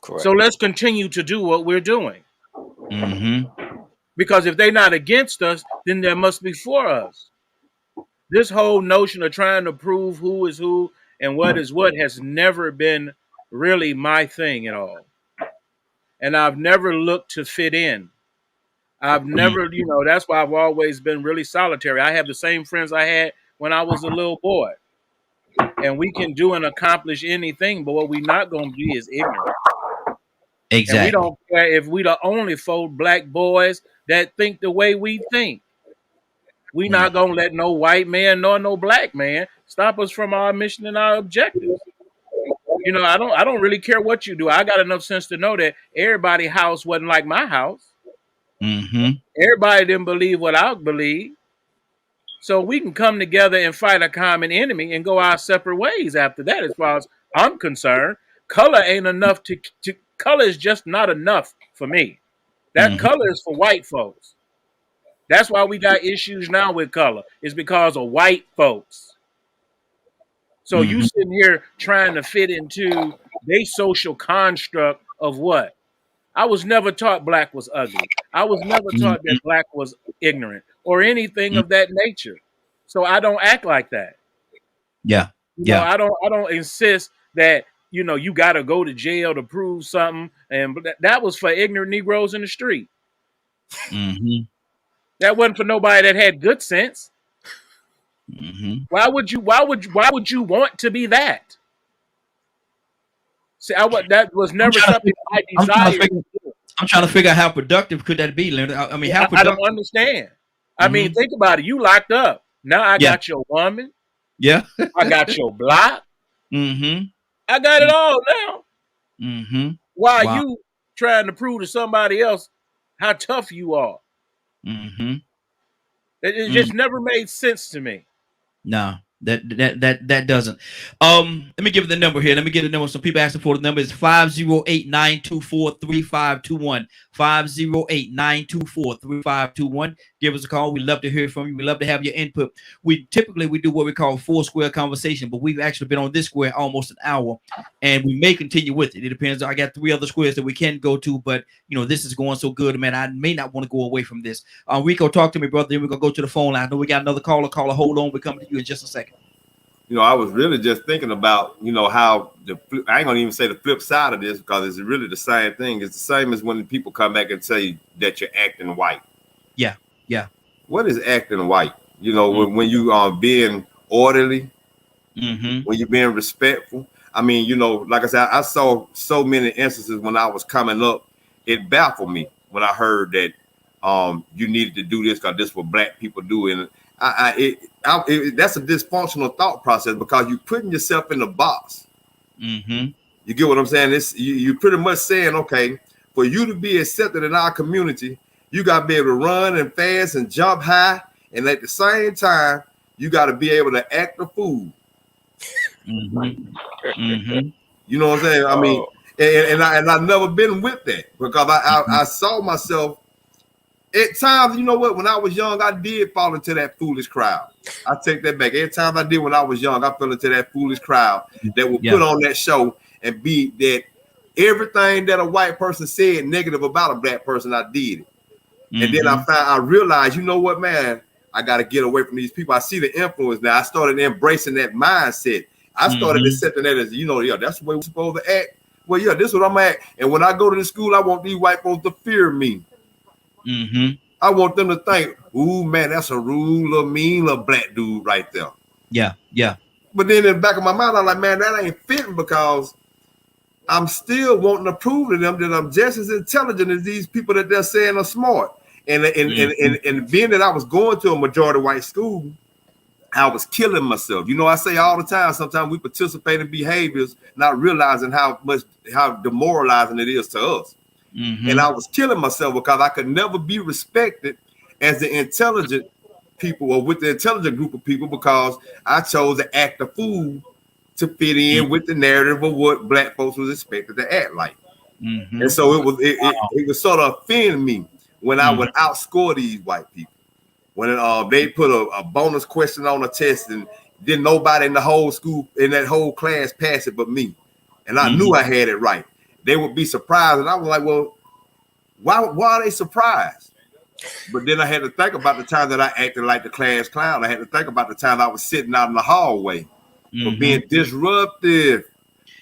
Correct. So let's continue to do what we're doing. Mm-hmm. Because if they're not against us, then they must be for us. This whole notion of trying to prove who is who and what is what has never been really my thing at all. And I've never looked to fit in. I've never, that's why I've always been really solitary. I have the same friends I had when I was a little boy. And we can do and accomplish anything, but what we're not going to be is ignorant. Exactly. And we don't care if we the only 4 black boys that think the way we think. We not gonna let no white man nor no black man stop us from our mission and our objectives. I don't really care what you do. I got enough sense to know that everybody's house wasn't like my house. Mm-hmm. Everybody didn't believe what I believe. So we can come together and fight a common enemy and go our separate ways after that, as far as I'm concerned. Color ain't enough color is just not enough for me. That color is for white folks. That's why we got issues now with color. It's because of white folks. So you sitting here trying to fit into their social construct of what? I was never taught black was ugly. I was never taught that black was ignorant or anything of that nature. So I don't act like that. Yeah. I don't insist that you got to go to jail to prove something. And that was for ignorant Negroes in the street. Mm-hmm. That wasn't for nobody that had good sense. Mm-hmm. Why would you want to be that? See, that was never something I desired. I'm trying to figure out how productive could that be, Leonard. I mean, how I productive? don't understand. I mean, think about it. You locked up. Now I got your woman. Yeah. I got your block. Mm-hmm. I got it all now. Mm-hmm. Why are you trying to prove to somebody else how tough you are? Mm-hmm. It just never made sense to me. No, that doesn't. Let me give the number here. Let me get the number. Some people asking for the number. It's 508-924-3521. 508-924-3521. Give us a call. We love to hear from you. We love to have your input. We do what we call 4-square conversation, but we've actually been on this square almost an hour, and we may continue with it. It depends. I got 3 other squares that we can go to, but this is going so good, man. I may not want to go away from this. Rico, talk to me, brother. Then we're gonna go to the phone line. I know we got another caller. Hold on. We're coming to you in just a second. I was really just thinking about, how I ain't gonna even say the flip side of this, because it's really the same thing. It's the same as when people come back and say that you're acting white. Yeah. What is acting white? When you are being orderly, when you're being respectful. I mean, like I said, I saw so many instances when I was coming up. It baffled me when I heard that you needed to do this because this is what black people do, and that's a dysfunctional thought process, because you're putting yourself in the box. Mm-hmm. You get what I'm saying? You're pretty much saying, okay, for you to be accepted in our community, you got to be able to run and fast and jump high, and at the same time, you got to be able to act the fool. Mm-hmm. You know what I'm saying? I mean, and I've never been with that, because I saw myself. At times, you know what? When I was young, I did fall into that foolish crowd. I take that back. Every time I did when I was young, I fell into that foolish crowd that would put on that show and be that everything that a white person said negative about a black person, I did it. And then I realized, you know what, man? I got to get away from these people. I see the influence now. I started embracing that mindset. I started accepting that as, that's the way we're supposed to act. Well, yeah, this is what I'm at. And when I go to the school, I want these white folks to fear me. Mm-hmm. I want them to think, ooh, man, that's a rude, little mean, little black dude right there. Yeah, yeah. But then in the back of my mind, I'm like, man, that ain't fitting because I'm still wanting to prove to them that I'm just as intelligent as these people that they're saying are smart. And being that I was going to a majority white school, I was killing myself. You know, I say all the time, sometimes we participate in behaviors, not realizing how demoralizing it is to us. Mm-hmm. And I was killing myself because I could never be respected as the intelligent people or with the intelligent group of people because I chose to act a fool to fit in with the narrative of what black folks was expected to act like. Mm-hmm. And so it was sort of offending me when I would outscore these white people. When they put a bonus question on a test and then nobody in the whole school, in that whole class passed it but me. And I knew I had it right. They would be surprised. And I was like, well, why are they surprised? But then I had to think about the time that I acted like the class clown. I had to think about the time I was sitting out in the hallway for being disruptive,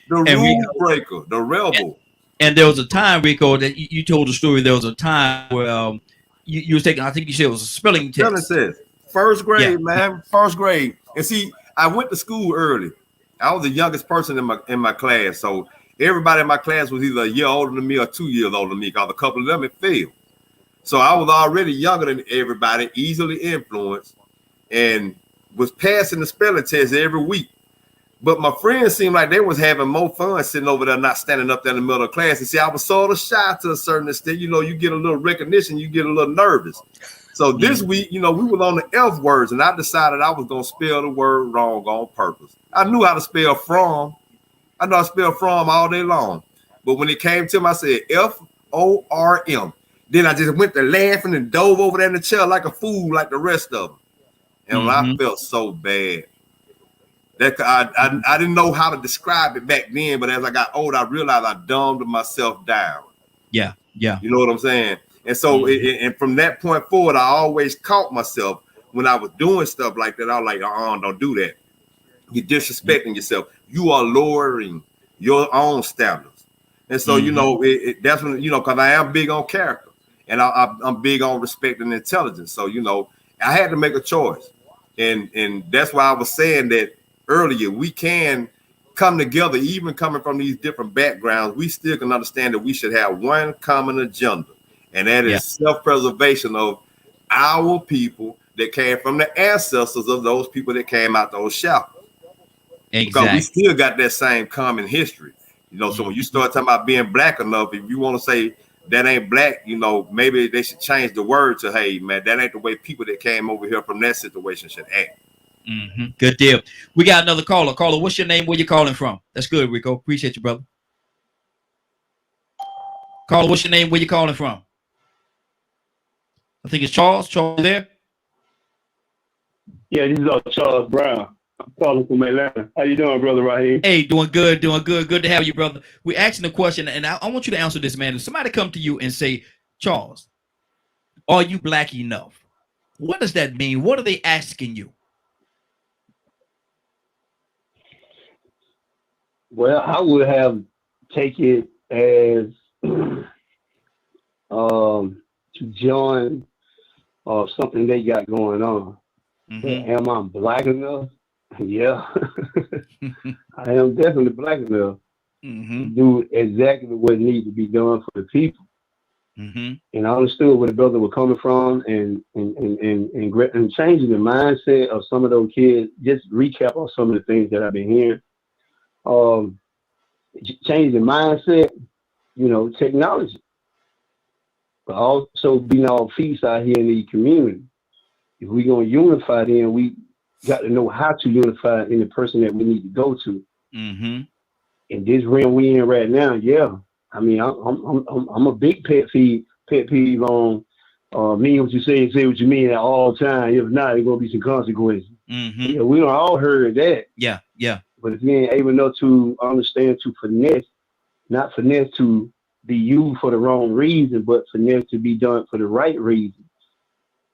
the rule breaker, the rebel. And there was a time, Rico, that you told the story. There was a time where you was taking, I think you said it was a spelling test. First grade, man, first grade. And see, I went to school early. I was the youngest person in my class. So everybody in my class was either a year older than me or 2 years older than me because a couple of them had failed. So I was already younger than everybody, easily influenced, and was passing the spelling test every week. But my friends seemed like they was having more fun sitting over there, not standing up there in the middle of the class. And see, I was sort of shy to a certain extent. You know, you get a little recognition, you get a little nervous. So this week, you know, we were on the F words, and I decided I was going to spell the word wrong on purpose. I knew how to spell from. I know how to spell from all day long. But when it came to me, I said F-O-R-M. Then I just went to laughing and dove over there in the chair like a fool, like the rest of them. And I felt so bad. That I didn't know how to describe it back then, but as I got older, I realized I dumbed myself down. Yeah, yeah. You know what I'm saying? And so, and from that point forward, I always caught myself when I was doing stuff like that. I was like, don't do that. You're disrespecting yourself. You are lowering your own standards. And so, you know, that's when, you know, because I am big on character and I'm big on respect and intelligence. So, you know, I had to make a choice. And that's why I was saying that earlier, we can come together, even coming from these different backgrounds. We still can understand that we should have one common agenda, and that is self-preservation of our people that came from the ancestors of those people that came out those shackles. Exactly. Because we still got that same common history. You know, so when you start talking about being black enough, if you want to say that ain't black, you know, maybe they should change the word to, hey, man, that ain't the way people that came over here from that situation should act. Good deal. We got another caller. Caller, what's your name? Where you calling from? That's good, Rico. Appreciate you, brother. Caller, what's your name? Where you calling from? I think it's Charles. Charles there? Yeah, this is Charles Brown. I'm calling from Atlanta. How you doing, brother Raheem? Hey, doing good, doing good. Good to have you, brother. We're asking a question, and I want you to answer this, man. If somebody come to you and say, Charles, are you black enough? What does that mean? What are they asking you? Well, I would have take it as to join something they got going on. Am I black enough? Yeah, I am definitely black enough to do exactly what needs to be done for the people. And I understood where the brother was coming from, and changing the mindset of some of those kids. Just recap on some of the things that I've been hearing. Change the mindset, you know, technology, but also being all peace out here in the community. If we're going to unify, then we got to know how to unify in the person that we need to go to. In this realm we in right now, yeah. I mean, I'm a big pet peeve on mean what you say and say what you mean at all times. If not, there's gonna be some consequences. Yeah, we don't all heard that. Yeah, yeah. But if you ain't able enough to understand to finesse, not finesse to be used for the wrong reason, but finesse to be done for the right reason.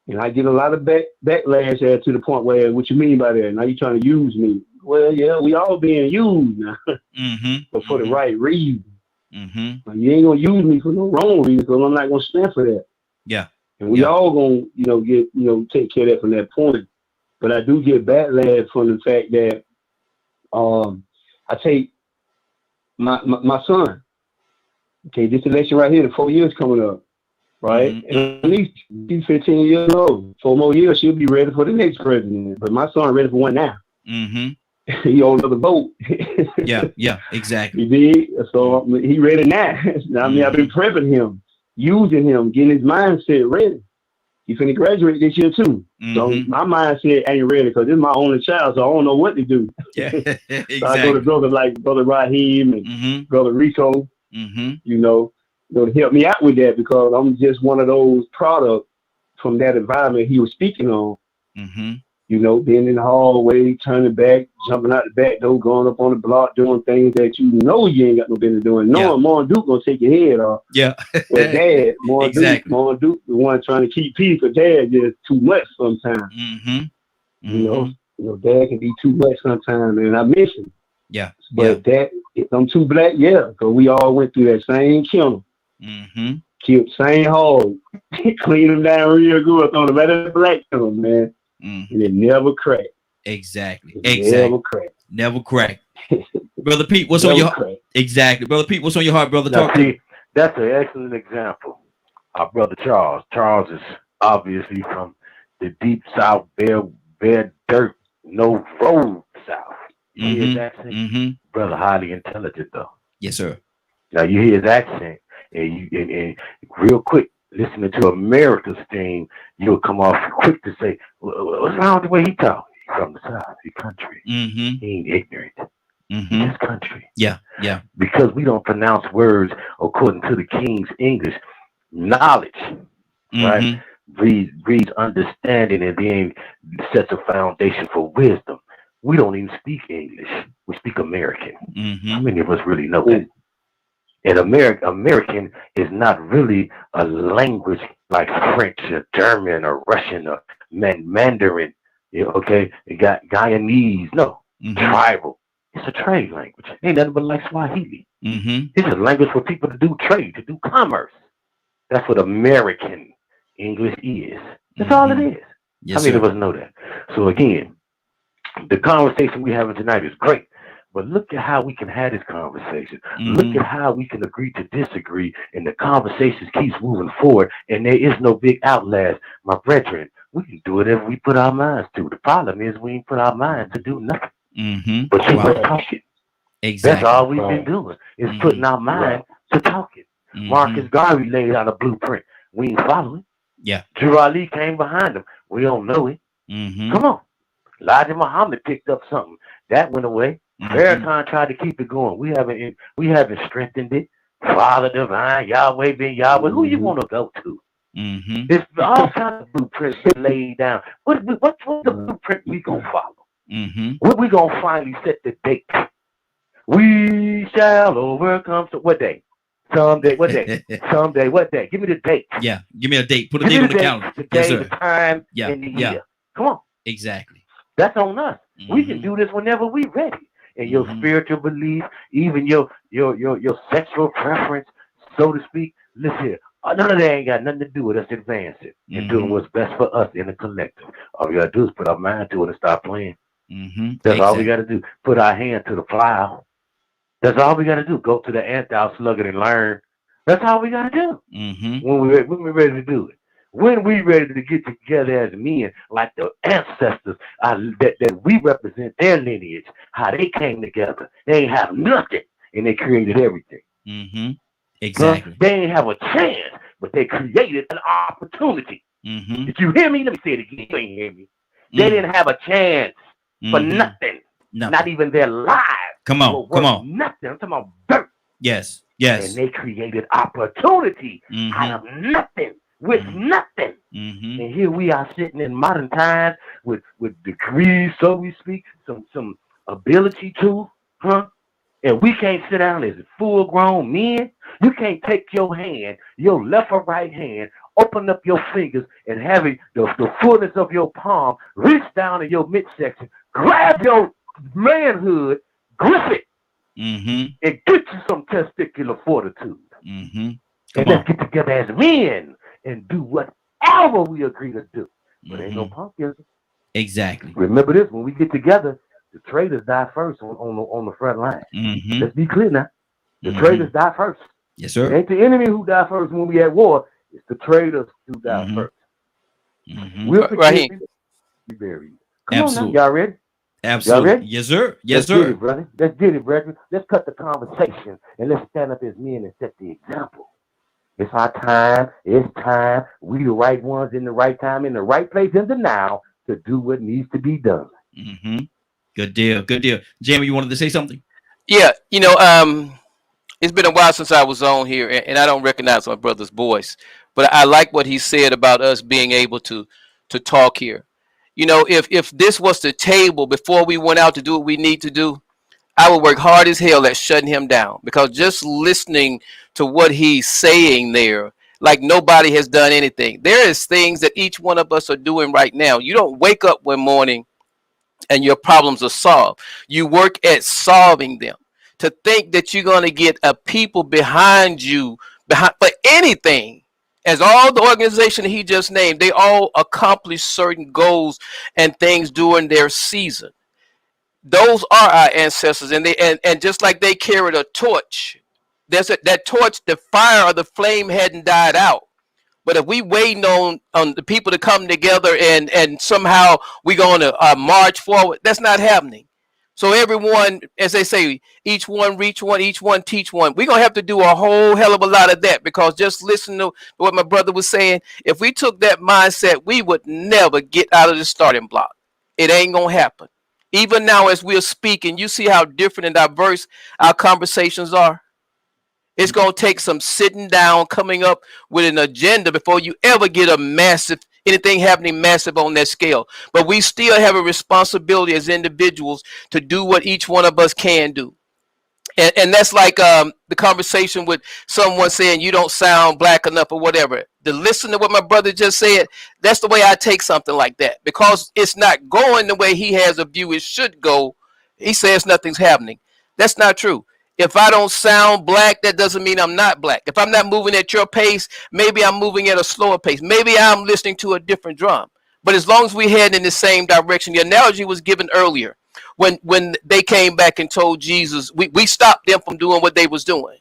And I get a lot of backlash there to the point where, what you mean by that? Now you trying to use me? Well, yeah, we all being used now, but for the right reason. Mm-hmm. Like, you ain't gonna use me for no wrong reason, so I'm not gonna stand for that. Yeah. And we Yeah. all gonna, get, take care of that from that point. But I do get backlash from the fact that I take my son. Okay, this election right here, the 4 years coming up, right? Mm-hmm. And at least he's 15 years old. 4 more years, she'll be ready for the next president. But my son ready for one now. Mm-hmm. He on another vote. Yeah, exactly. You did? So he ready now. I mean, I've been prepping him, using him, getting his mindset ready. He's finna graduate this year too. So my mindset ain't ready because this is my only child, so I don't know what to do. Yeah, exactly. So I go to brothers like Brother Raheem and Brother Rico, to help me out with that because I'm just one of those products from that environment he was speaking on. Being in the hallway, turning back, jumping out the back door, going up on the block, doing things that you ain't got no business doing. Knowing Mon Duke gonna take your head off. Yeah. But Dad, Mon Exactly. Duke, the one trying to keep peace, but Dad just too much sometimes. Dad can be too much sometimes, and I miss him. Yeah. But that, if I'm too black, because we all went through that same kennel. Killed same hole. Clean them down real good on the better black kennel, man. And it never cracked. Exactly. Never cracked. Never cracked. Brother Pete, what's on your heart? Exactly. Brother Pete, what's on your heart, brother? Now, see, that's an excellent example. Our brother Charles. Charles is obviously from the deep South, bare dirt, no road South. You hear his accent? Brother, highly intelligent though. Yes, sir. Now you hear his accent, and real quick, listening to America's theme, you'll come off quick to say, what's wrong with the way he talk? He's from the South, he's country. He ain't ignorant. He's country. Yeah. Because we don't pronounce words according to the King's English. Knowledge, right? Breeds understanding and then sets a foundation for wisdom. We don't even speak English. We speak American. How many of us really know that? And American is not really a language like French or German or Russian or Mandarin. Okay, you got Guyanese. No, tribal. It's a trade language. Ain't nothing but like Swahili. It's a language for people to do trade, to do commerce. That's what American English is. That's all it is. Yes, How many sir. of us know that? So again, the conversation we're having tonight is great. But look at how we can have this conversation. Look at how we can agree to disagree, and the conversation keeps moving forward, and there is no big outlast. My brethren, we can do whatever we put our minds to. The problem is we ain't put our minds to do nothing. But you were talking. Exactly. That's all we've been doing, is putting our mind to talking. Marcus Garvey laid out a blueprint. We ain't following. Yeah. Drew Ali came behind him. We don't know it. Come on. Elijah Muhammad picked up something. That went away. Farrakhan tried to keep it going. We haven't strengthened it. Father Divine, Yahweh ben Yahweh. Who you want to go to? There's all kinds of blueprints laid down. What's the blueprint we gonna follow? What we gonna finally set the date? We shall overcome. So what day? Someday. What day? Someday. What day? Give me the date. Yeah. Give me a date. Put a date on the calendar. The Yes, day, sir. the time, Yeah. and the Yeah. year. Come on. Exactly. That's on us. We can do this whenever we ready. And your spiritual belief, even your sexual preference, so to speak. Listen here. None of that ain't got nothing to do with us advancing and doing what's best for us in the collective. All we gotta do is put our mind to it and stop playing. That's all we gotta do. Put our hand to the plow. That's all we gotta do. Go to the ant-house slugger and learn. That's all we gotta do. When we're ready to do it. When we ready to get together as men, like the ancestors that we represent their lineage, how they came together. They ain't have nothing, and they created everything. Exactly. They ain't have a chance, but they created an opportunity. Did you hear me? Let me say it again. You ain't hear me. They didn't have a chance for nothing. Not even their lives. Come on. Nothing. I'm talking about dirt. Yes. And they created opportunity out of nothing. With nothing. And here we are sitting in modern times with degrees, so we speak, some ability to, and we can't sit down as full grown men. You can't take your hand, your left or right hand, open up your fingers and have it the fullness of your palm, reach down in your midsection, grab your manhood, grip it, Mm-hmm. and get you some testicular fortitude. Mm-hmm. And let's get together as men and do whatever we agree to do. But ain't no punkism. Exactly. Remember this: when we get together, the traitors die first on the front line. Mm-hmm. Let's be clear now. The traitors die first. Yes, sir. It ain't the enemy who die first when we at war. It's the traitors who die first. We'll forgive you. Be buried. Come on now, y'all ready? Absolutely. Y'all ready? Yes, sir. Let's Yes, sir. get it, brother. Let's get it, brethren. Let's cut the conversation and let's stand up as men and set the example. It's our time. It's time. We the right ones in the right time, in the right place, in the now to do what needs to be done. Mm-hmm. Good deal. Good deal. Jamie, you wanted to say something? Yeah, it's been a while since I was on here, and I don't recognize my brother's voice, but I like what he said about us being able to talk here. If this was the table before we went out to do what we need to do, I would work hard as hell at shutting him down, because just listening to what he's saying there, like nobody has done anything. There is things that each one of us are doing right now. You don't wake up one morning and your problems are solved. You work at solving them. To think that you're going to get a people behind you for anything, as all the organization he just named, they all accomplish certain goals and things during their season. Those are our ancestors, and and just like they carried a torch, that torch, the fire or the flame hadn't died out. But if we waiting on the people to come together and somehow we going to march forward, that's not happening. So everyone, as they say, each one reach one, each one teach one. We're going to have to do a whole hell of a lot of that, because just listen to what my brother was saying. If we took that mindset, we would never get out of the starting block. It ain't going to happen. Even now as we're speaking, you see how different and diverse our conversations are. It's going to take some sitting down, coming up with an agenda before you ever get anything happening massive on that scale. But we still have a responsibility as individuals to do what each one of us can do. And that's like the conversation with someone saying you don't sound black enough or whatever. To listen to what my brother just said, that's the way I take something like that. Because it's not going the way he has a view it should go, he says nothing's happening. That's not true. If I don't sound black, that doesn't mean I'm not black. If I'm not moving at your pace, maybe I'm moving at a slower pace. Maybe I'm listening to a different drum. But as long as we head in the same direction, the analogy was given earlier when they came back and told Jesus, we stopped them from doing what they was doing.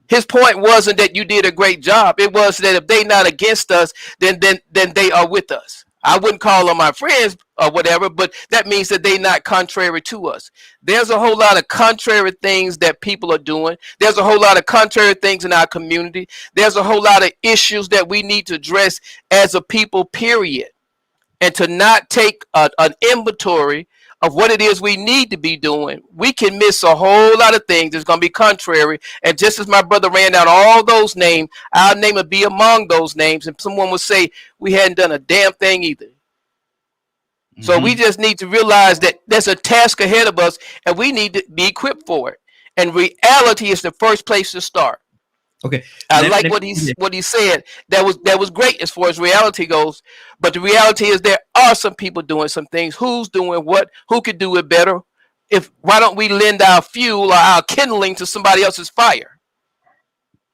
His point wasn't that you did a great job. It was that if they not against us, then they are with us. I wouldn't call them my friends or whatever, but that means that they not contrary to us. There's a whole lot of contrary things that people are doing. There's a whole lot of contrary things in our community. There's a whole lot of issues that we need to address as a people, period. And to not take an inventory of what it is we need to be doing, we can miss a whole lot of things that's going to be contrary. And just as my brother ran down all those names, our name would be among those names. And someone would say we hadn't done a damn thing either. So we just need to realize that there's a task ahead of us and we need to be equipped for it. And reality is the first place to start. Okay. I like what he said. That was great as far as reality goes. But the reality is there are some people doing some things. Who's doing what? Who could do it better? Why don't we lend our fuel or our kindling to somebody else's fire?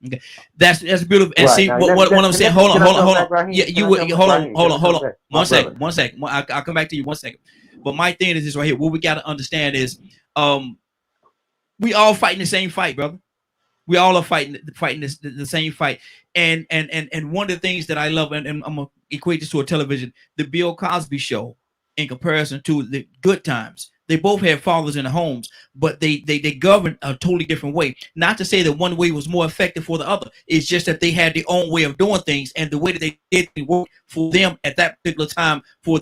Okay, that's beautiful. And Right. see Now, what I'm saying. Hold on. Right Yeah, you would hold on. One second. I'll come back to you 1 second. But my thing is this right here. What we got to understand is, we all fighting the same fight, brother. We all are fighting the same fight. And one of the things that I love, and I'm gonna equate this to a television, the Bill Cosby show, in comparison to the Good Times. They both had fathers in the homes, but they governed a totally different way. Not to say that one way was more effective for the other. It's just that they had their own way of doing things, and the way that they did it worked for them at that particular time for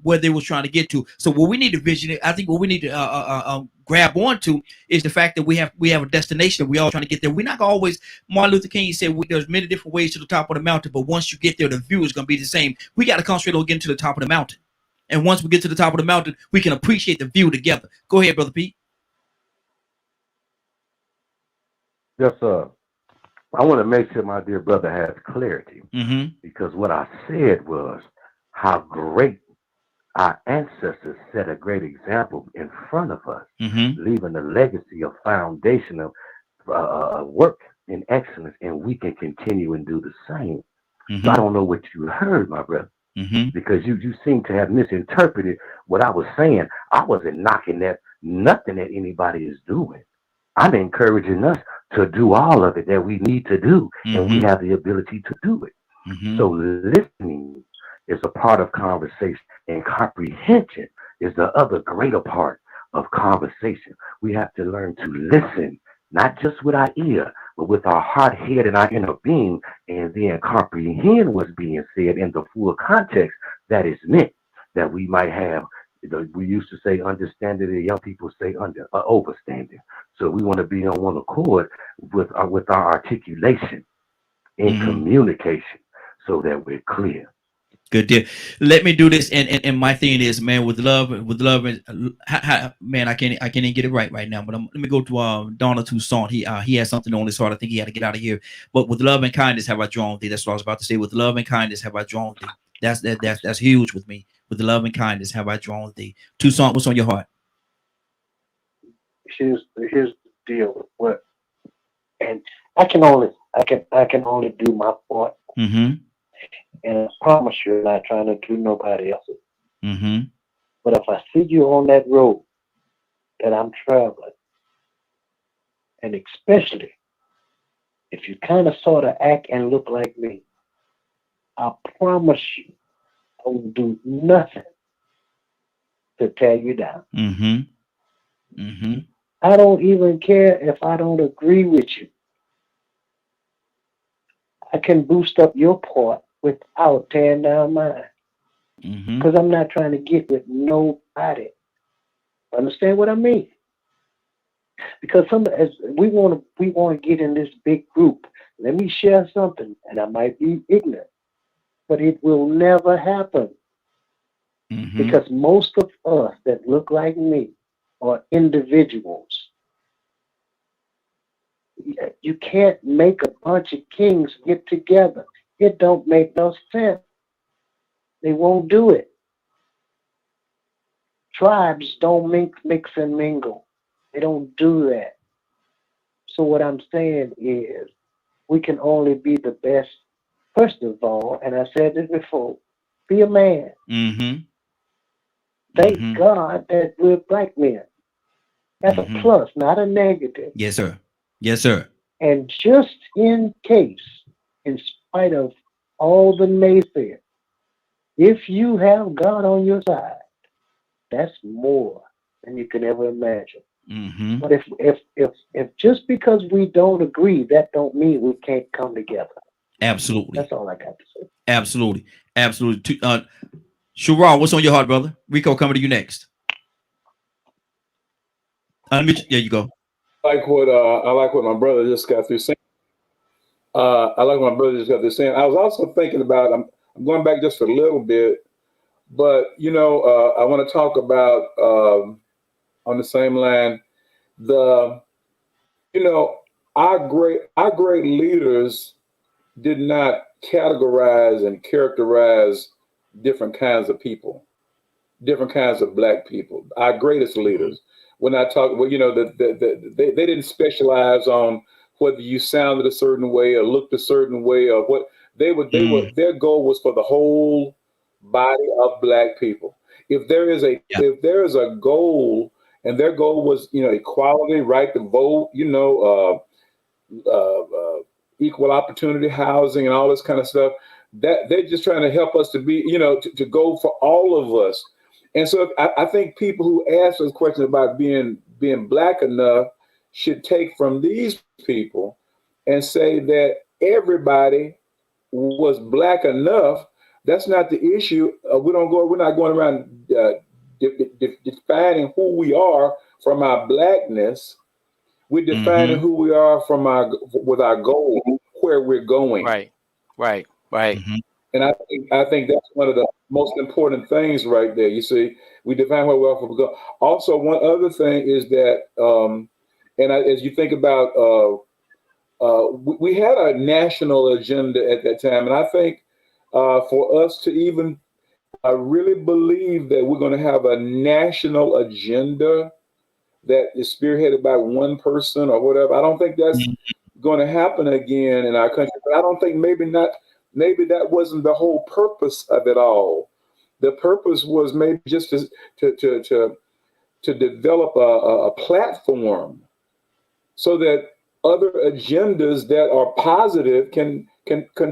where they were trying to get to. So what we need to vision, I think what we need to grab onto is the fact that we have a destination that we all trying to get there. We're not always, Martin Luther King said, there's many different ways to the top of the mountain, but once you get there, the view is going to be the same. We got to concentrate on getting to the top of the mountain. And once we get to the top of the mountain, we can appreciate the view together. Go ahead, Brother Pete. Yes, sir. I want to make sure my dear brother has clarity, Mm-hmm. because what I said was how great our ancestors set a great example in front of us, Mm-hmm. leaving a legacy of foundation of work and excellence, and we can continue and do the same. So I Mm-hmm. don't know what you heard, my brother, Mm-hmm. because you seem to have misinterpreted what I was saying. I wasn't knocking that nothing that anybody is doing. I'm encouraging us to do all of it that we need to do, and we Mm-hmm. have the ability to do it. Mm-hmm. So listening is a part of conversation, and comprehension is the other greater part of conversation. We have to learn to listen, not just with our ear, but with our heart, head, and our inner being, and then comprehend what's being said in the full context that is meant, that we might have. We used to say understanding, the young people say overstanding. So we want to be on one accord with our articulation and Mm-hmm. communication, so that we're clear. Good deal. Let me do this, and my thing is, man, with love, and man, I can't even get it right now. But let me go to Donna Toussaint. He has something on his heart. I think he had to get out of here. But with love and kindness have I drawn thee. That's what I was about to say. With love and kindness have I drawn thee. That's huge with me. With love and kindness have I drawn thee. Toussaint, what's on your heart? Here's the deal with what, and I can only do my part, Mm-hmm. and I promise you, I'm not trying to do nobody else's. Mm-hmm. But if I see you on that road that I'm traveling, and especially if you kind of sort of act and look like me, I promise you, I will do nothing to tear you down. Mm-hmm. Mm-hmm. I don't even care if I don't agree with you. I can boost up your part without tearing down mine. Mm-hmm. Because I'm not trying to get with nobody. Understand what I mean? Because as we want to get in this big group. Let me share something, and I might be ignorant, but it will never happen Mm-hmm. because most of us that look like me are individuals. You can't make a bunch of kings get together. It don't make no sense. They won't do it. Tribes don't mix and mingle. They don't do that. So what I'm saying is we can only be the best. First of all, and I said this before, be a man. Mm-hmm. Thank Mm-hmm. God that we're black men. That's a Mm-hmm. plus, not a negative. Yes, sir. Yes, sir. And just in case, in spite of all the naysayers, if you have God on your side, that's more than you can ever imagine. Mm-hmm. But if just because we don't agree, that don't mean we can't come together. Absolutely. That's all I got to say. Absolutely. Absolutely. Shural, what's on your heart, brother? Rico, coming to you next. Unmute. There you go. I like what my brother just got through saying. I like what my brother just got through saying. I was also thinking about. I'm going back just a little bit, but I want to talk about on the same line the our great leaders did not categorize and characterize different kinds of people, different kinds of black people. Our greatest leaders. When I talk, well, they didn't specialize on whether you sounded a certain way or looked a certain way or what Mm. their goal was for the whole body of black people. Yeah. If there is a goal, and their goal was equality, right to vote, equal opportunity housing and all this kind of stuff, that they're just trying to help us to be, to go for all of us. And so I think people who ask those questions about being black enough should take from these people and say that everybody was black enough. That's not the issue. We're not going around defining who we are from our blackness. We're defining Mm-hmm. who we are with our goal, where we're going. Right. Right. Right. Mm-hmm. And I think that's one of the most important things right there. You see, we define where we are from go. Also, one other thing is that, as you think about, we had a national agenda at that time, and I think for us to even I really believe that we're going to have a national agenda that is spearheaded by one person or whatever. I don't think that's going to happen again in our country. But I don't think maybe that wasn't the whole purpose of it all. The purpose was maybe just to develop a platform so that other agendas that are positive can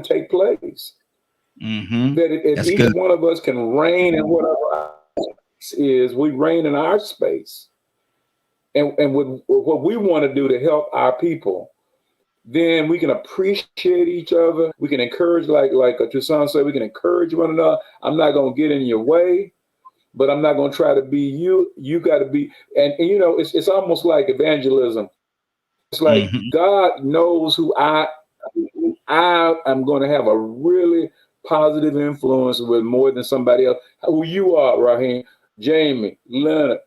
take place. That if each one of us can reign in whatever our space is, we reign in our space. And with what we want to do to help our people, then we can appreciate each other. We can encourage, like Toussaint said, we can encourage one another. I'm not going to get in your way, but I'm not going to try to be you. You got to be, and you know, it's almost like evangelism. It's like God knows who I am going to have a really positive influence with more than somebody else. Who you are, Raheem, Jamie, Leonard,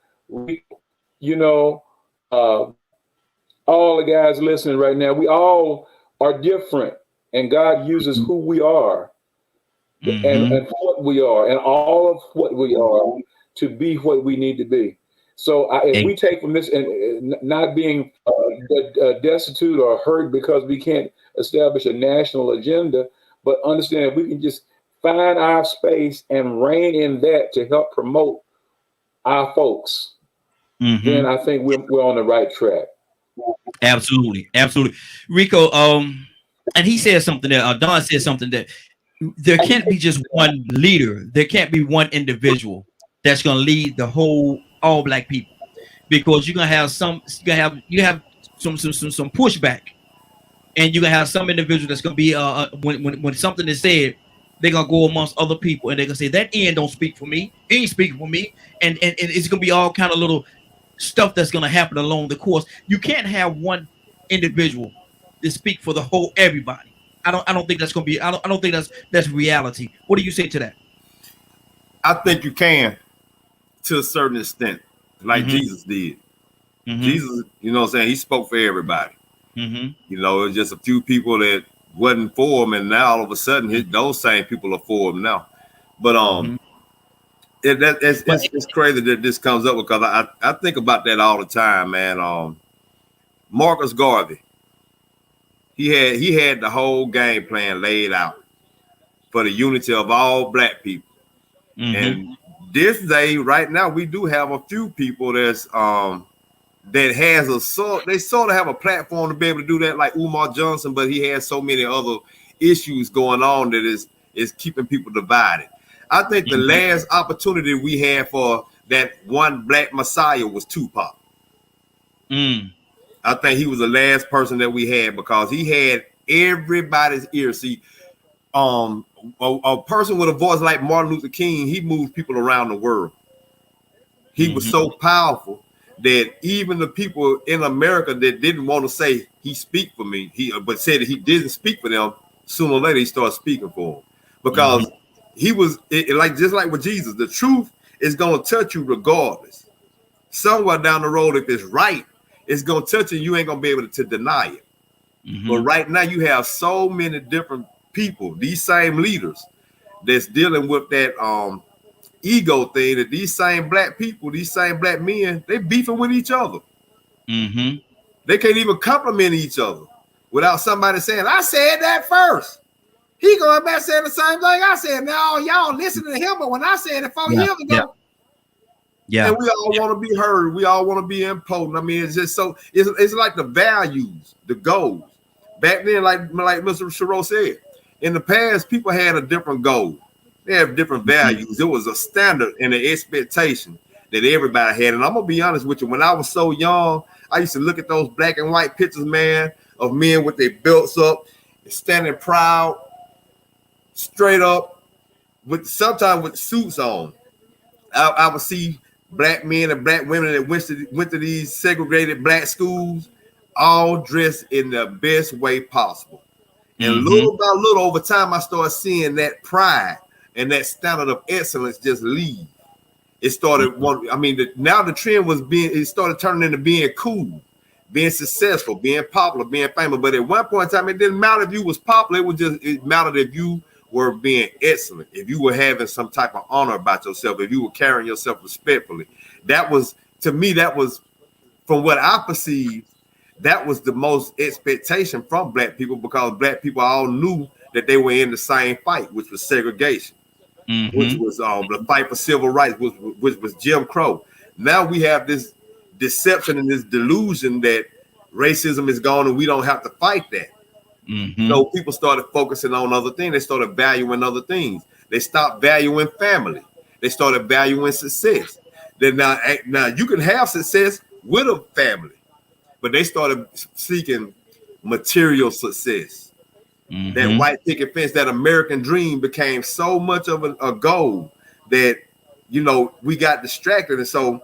you know, all the guys listening right now, we all are different, and God uses who we are and what we are and all of what we are to be what we need to be. So if we take from this and not being destitute or hurt because we can't establish a national agenda, but understand if we can just find our space and reign in that to help promote our folks, then I think we're on the right track. Absolutely. Rico, and he said something that Don said something that there can't be just one leader. There can't be one individual that's going to lead the whole all black people, because you're going to have some pushback, and you're going to have some individual that's going to be when something is said, they're going to go amongst other people and they're going to say that Ian don't speak for me. He ain't speaking for me. And it's going to be all kind of little stuff that's going to happen along the course. You can't have one individual to speak for the whole everybody. I don't think that's going to be. I don't think that's reality. What do you say to that? I think you can, to a certain extent, like Jesus did. Jesus, you know what I'm saying, he spoke for everybody. You know, it's just a few people that wasn't for him, and now all of a sudden those same people are for him now. But it's crazy that this comes up, because I think about that all the time, man. Marcus Garvey, he had the whole game plan laid out for the unity of all black people. And this day, right now, we do have a few people that's that has they sort of have a platform to be able to do that, like Umar Johnson, but he has so many other issues going on that is keeping people divided. I think the last opportunity we had for that one black messiah was Tupac. I think he was the last person that we had, because he had everybody's ear. See, a person with a voice like Martin Luther King, he moved people around the world. He was so powerful that even the people in America that didn't want to say he speak for me, but said that he didn't speak for them, sooner or later he started speaking for them, because he was just like with Jesus. The truth is going to touch you regardless. Somewhere down the road, if it's right, it's going to touch you. You ain't going to be able to deny it. But right now, you have so many different people, these same leaders, that's dealing with that ego thing, that these same black people, these same black men, they beefing with each other. They can't even compliment each other without somebody saying, I said that first. He going back saying the same thing I said. Now y'all listening to him, but when I said it 4 years ago, and we all want to be heard. We all want to be important. I mean, it's just so it's like the values, the goals. Back then, like Mr. Shiro said, in the past, people had a different goal. They have different values. It was a standard and an expectation that everybody had. And I'm gonna be honest with you, when I was so young, I used to look at those black and white pictures, man, of men with their belts up, standing proud, straight up, sometimes with suits on. I would see black men and black women that went to these segregated black schools, all dressed in the best way possible. And little by little, over time, I started seeing that pride and that standard of excellence just leave. It started now the trend was it started turning into being cool, being successful, being popular, being famous. But at one point in time, it didn't matter if you was popular. It mattered if you were being excellent, if you were having some type of honor about yourself, if you were carrying yourself respectfully, that was, to me, that was, from what I perceived, that was the most expectation from black people, because black people all knew that they were in the same fight, which was segregation, which was the fight for civil rights, which was Jim Crow. Now we have this deception and this delusion that racism is gone and we don't have to fight that. So people started focusing on other things. They started valuing other things. They stopped valuing family. They started valuing success. Then now you can have success with a family, but they started seeking material success. That white picket fence, that American dream became so much of a goal that, you know, we got distracted. And so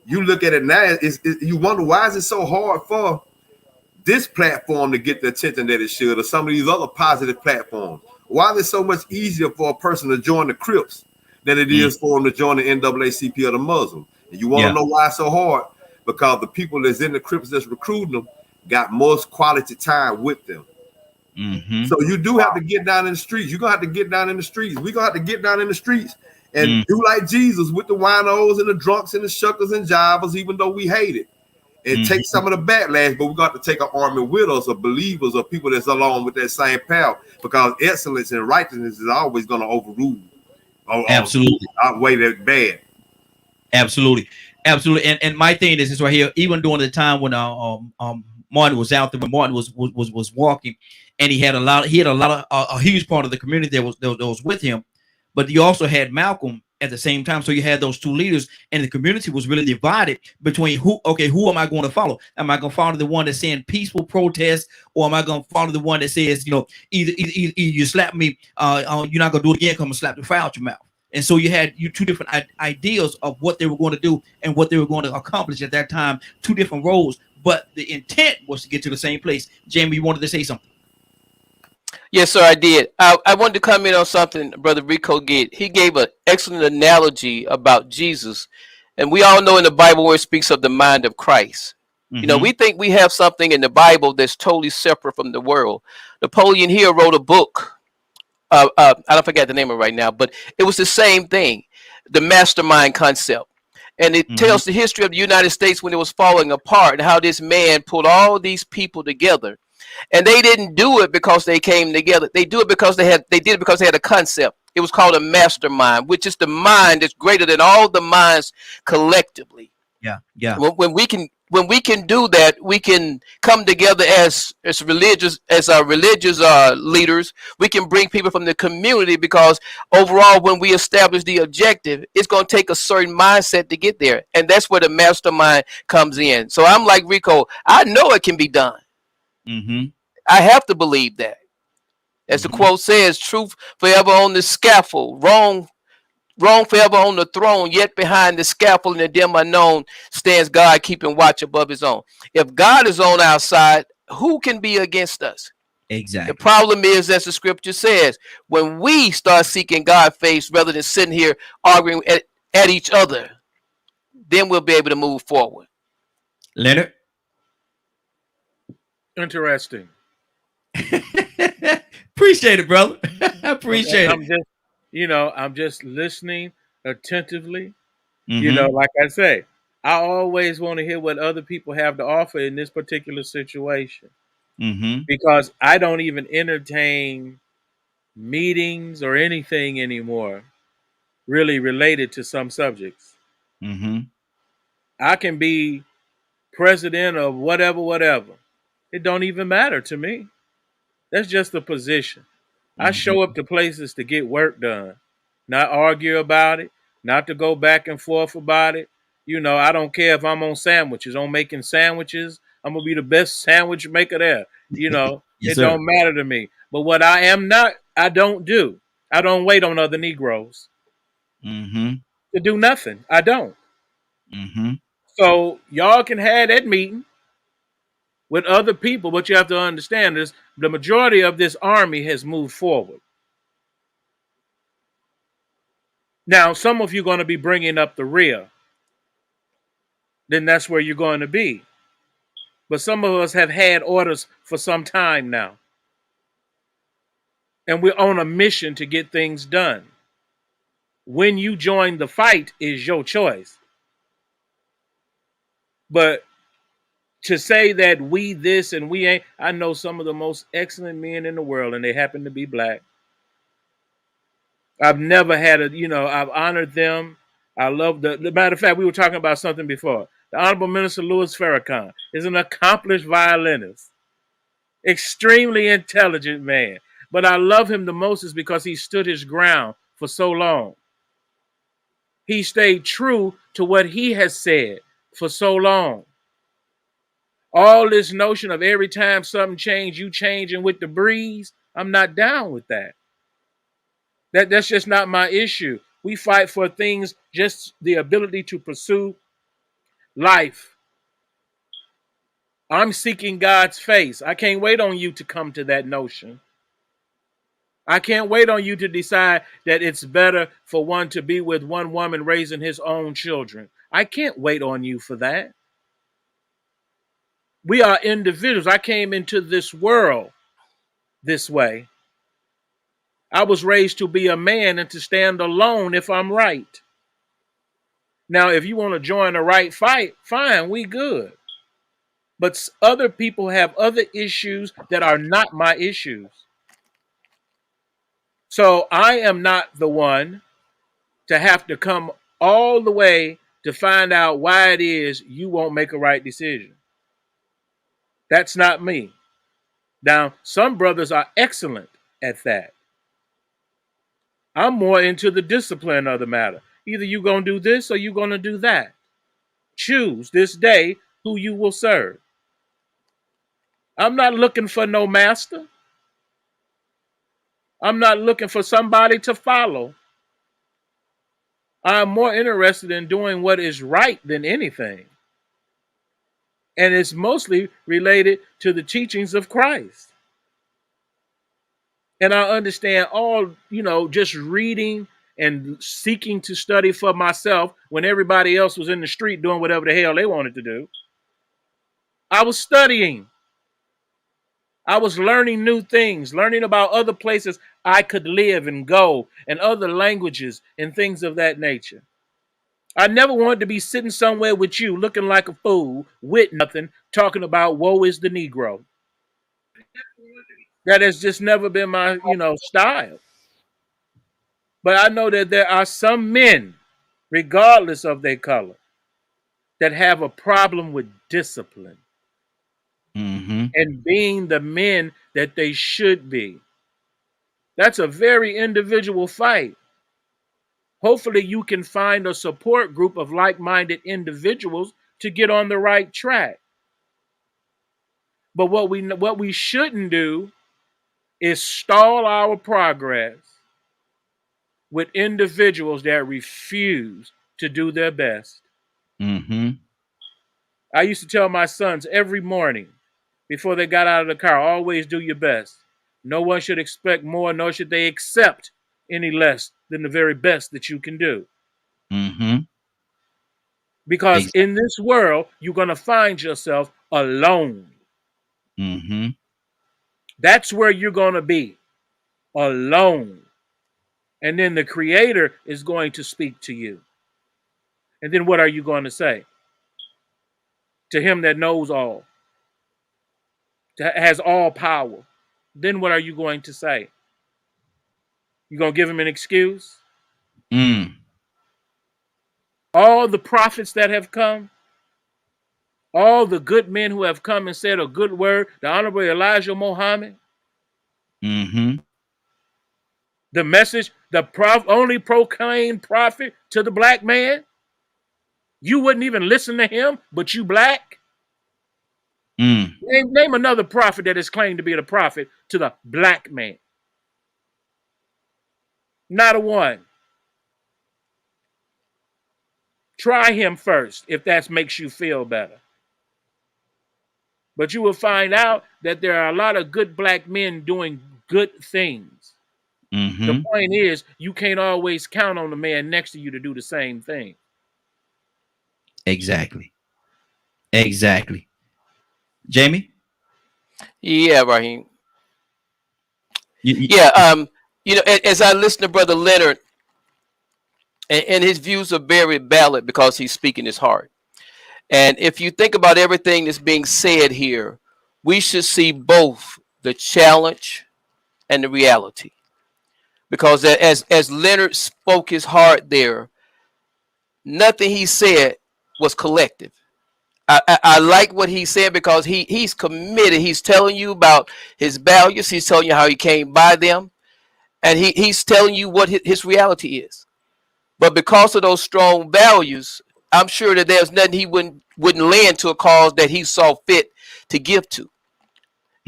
you look at it now, you wonder, why is it so hard for this platform to get the attention that it should, or some of these other positive platforms? Why is it so much easier for a person to join the Crips than it is for them to join the NAACP or the Muslim? And you want to know why it's so hard? Because the people that's in the Crips that's recruiting them got most quality time with them. So you do have to get down in the streets. You're gonna have to get down in the streets. We're gonna have to get down in the streets and do like Jesus with the winos and the drunks and the shuckers and jivers, even though we hate it, and take some of the backlash. But we got to take an army with us of believers or people that's along with that same path, because excellence and righteousness is always going to overrule. Absolutely, outweigh that bad. Absolutely. And my thing is right here. Even during the time when Martin was out there, when Martin was walking, and he had a lot of a huge part of the community that was with him, but you also had Malcolm at the same time. So you had those two leaders, and the community was really divided between who am I going to follow? Am I going to follow the one that's saying peaceful protest, or am I going to follow the one that says, you know, either you slap me, you're not going to do it again, come and slap the fire out your mouth. And so you had two different ideas of what they were going to do and what they were going to accomplish at that time, two different roles, but the intent was to get to the same place. Jamie, you wanted to say something? Yes, sir, I did. I wanted to comment on something Brother Rico did. He gave an excellent analogy about Jesus. And we all know in the Bible where it speaks of the mind of Christ. You know, we think we have something in the Bible that's totally separate from the world. Napoleon Hill wrote a book. I don't forget the name of it right now, but it was the same thing, the mastermind concept. And it tells the history of the United States when it was falling apart, and how this man pulled all these people together. And they didn't do it because they came together. They did it because they had a concept. It was called a mastermind, which is the mind that's greater than all the minds collectively. Yeah. When we can do that, we can come together as religious leaders. We can bring people from the community, because overall, when we establish the objective, it's going to take a certain mindset to get there, and that's where the mastermind comes in. So I'm like Rico. I know it can be done. I have to believe that. As the quote says, truth forever on the scaffold, wrong forever on the throne, yet behind the scaffold in the dim unknown stands God, keeping watch above his own. If God is on our side, who can be against us? Exactly. The problem is, as the scripture says, when we start seeking God's face rather than sitting here arguing at each other, then we'll be able to move forward. Leonard? Interesting. Appreciate it, brother. Appreciate it. I'm just listening attentively. Like I say, I always want to hear what other people have to offer in this particular situation, because I don't even entertain meetings or anything anymore really related to some subjects. I can be president of whatever. It don't even matter to me. That's just a position. I show up to places to get work done, not argue about it, not to go back and forth about it. I don't care if I'm on sandwiches, on making sandwiches. I'm going to be the best sandwich maker there. Yes, it sir. don't matter to me. But what I am not, I don't do. I don't wait on other Negroes to do nothing. I don't. So y'all can have that meeting with other people. What you have to understand is the majority of this army has moved forward. Now, some of you are going to be bringing up the rear. Then that's where you're going to be. But some of us have had orders for some time now. and we're on a mission to get things done. When you join the fight is your choice. But to say that we this and we ain't, I know some of the most excellent men in the world, and they happen to be black. I've never had I've honored them. I love the matter of fact, we were talking about something before. The Honorable Minister Louis Farrakhan is an accomplished violinist, extremely intelligent man. But I love him the most is because he stood his ground for so long. He stayed true to what he has said for so long. All this notion of every time something changes, you changing with the breeze, I'm not down with that. That's just not my issue. We fight for things, just the ability to pursue life. I'm seeking God's face. I can't wait on you to come to that notion. I can't wait on you to decide that it's better for one to be with one woman raising his own children. I can't wait on you for that. We are individuals. I came into this world this way. I was raised to be a man and to stand alone if I'm right. Now, if you want to join the right fight, fine, we good. But other people have other issues that are not my issues. So I am not the one to have to come all the way to find out why it is you won't make a right decision. That's not me. Now, some brothers are excellent at that. I'm more into the discipline of the matter. Either you're going to do this or you're going to do that. Choose this day who you will serve. I'm not looking for no master. I'm not looking for somebody to follow. I'm more interested in doing what is right than anything. And it's mostly related to the teachings of Christ. And I understand all, just reading and seeking to study for myself when everybody else was in the street doing whatever the hell they wanted to do. I was studying. I was learning new things, learning about other places I could live and go, and other languages and things of that nature. I never wanted to be sitting somewhere with you looking like a fool with nothing, talking about woe is the Negro. That has just never been my, style. But I know that there are some men, regardless of their color, that have a problem with discipline and being the men that they should be. That's a very individual fight. Hopefully you can find a support group of like-minded individuals to get on the right track. But what we shouldn't do is stall our progress with individuals that refuse to do their best. I used to tell my sons every morning before they got out of the car, always do your best. No one should expect more, nor should they accept any less than the very best that you can do. Because in this world, you're going to find yourself alone. That's where you're going to be, alone. And then the Creator is going to speak to you. And then what are you going to say? To him that knows all, has all power. Then what are you going to say? You going to give him an excuse? All the prophets that have come, all the good men who have come and said a good word, the Honorable Elijah Muhammad, the message, the only proclaimed prophet to the black man, you wouldn't even listen to him, but you black? Name another prophet that is claimed to be the prophet to the black man. Not a one. Try him first if that makes you feel better. But you will find out that there are a lot of good black men doing good things. The point is, you can't always count on the man next to you to do the same thing. Exactly. Jamie? Yeah, Raheem. Yeah. As I listen to Brother Leonard, and his views are very valid because he's speaking his heart. And if you think about everything that's being said here, we should see both the challenge and the reality. Because as Leonard spoke his heart there, nothing he said was collective. I like what he said because he's committed. He's telling you about his values. He's telling you how he came by them. And he's telling you what his reality is. But because of those strong values, I'm sure that there's nothing he wouldn't lend to a cause that he saw fit to give to.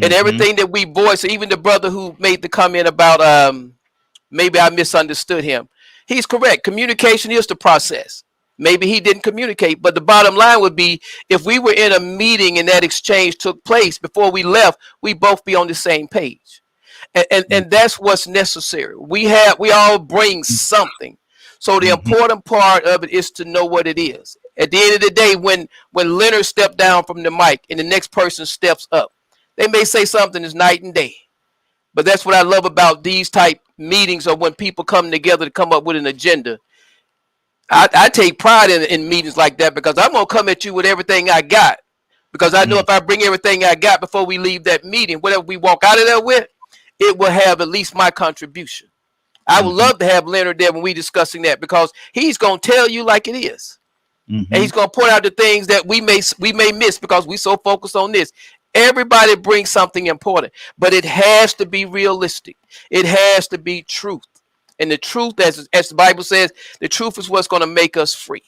And everything that we voice, even the brother who made the comment about maybe I misunderstood him. He's correct. Communication is the process. Maybe he didn't communicate, but the bottom line would be if we were in a meeting and that exchange took place before we left, we both be on the same page. And that's what's necessary. We all bring something. So the important part of it is to know what it is. At the end of the day, when Leonard stepped down from the mic and the next person steps up, they may say something is night and day. But that's what I love about these type meetings, or when people come together to come up with an agenda. I take pride in meetings like that because I'm going to come at you with everything I got. Because I know if I bring everything I got before we leave that meeting, whatever we walk out of there with, it will have at least my contribution. I would love to have Leonard there when we discussing that because he's going to tell you like it is. And he's going to point out the things that we may miss because we so focused on this. Everybody brings something important, but it has to be realistic. It has to be truth. And the truth, as the Bible says, the truth is what's going to make us free.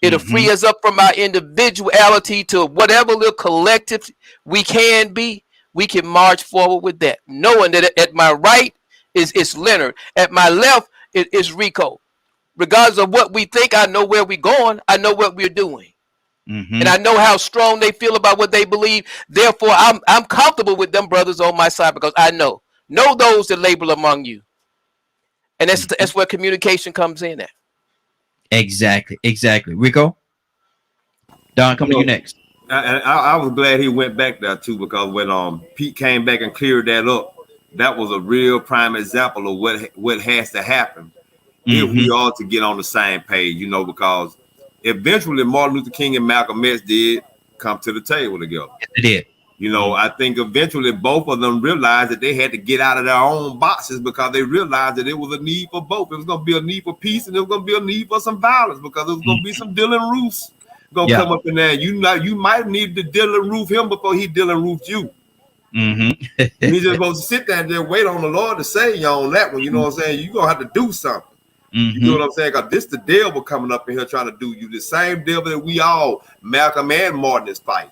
It'll free us up from our individuality to whatever little collective we can be. We can march forward with that, knowing that at my right is Leonard. At my left is Rico. Regardless of what we think, I know where we're going. I know what we're doing. And I know how strong they feel about what they believe. Therefore, I'm comfortable with them brothers on my side because I know those that label among you. And that's where communication comes in at. Exactly. Rico, Don, come to you next. I was glad he went back there too, because when Pete came back and cleared that up, that was a real prime example of what has to happen if we all to get on the same page, because eventually Martin Luther King and Malcolm X did come to the table together. Yes, they did. I think eventually both of them realized that they had to get out of their own boxes because they realized that it was a need for both. It was going to be a need for peace and it was going to be a need for some violence because it was going to be some Dylan Roofs going to come up in there. You might need to Dylan Roof him before he Dylan Roofed you. And he's just supposed to sit there and just wait on the Lord to save you on that one. You know what I'm saying? You're going to have to do something. You know what I'm saying? Because this the devil coming up in here trying to do you. The same devil that we all, Malcolm and Martin, is fighting.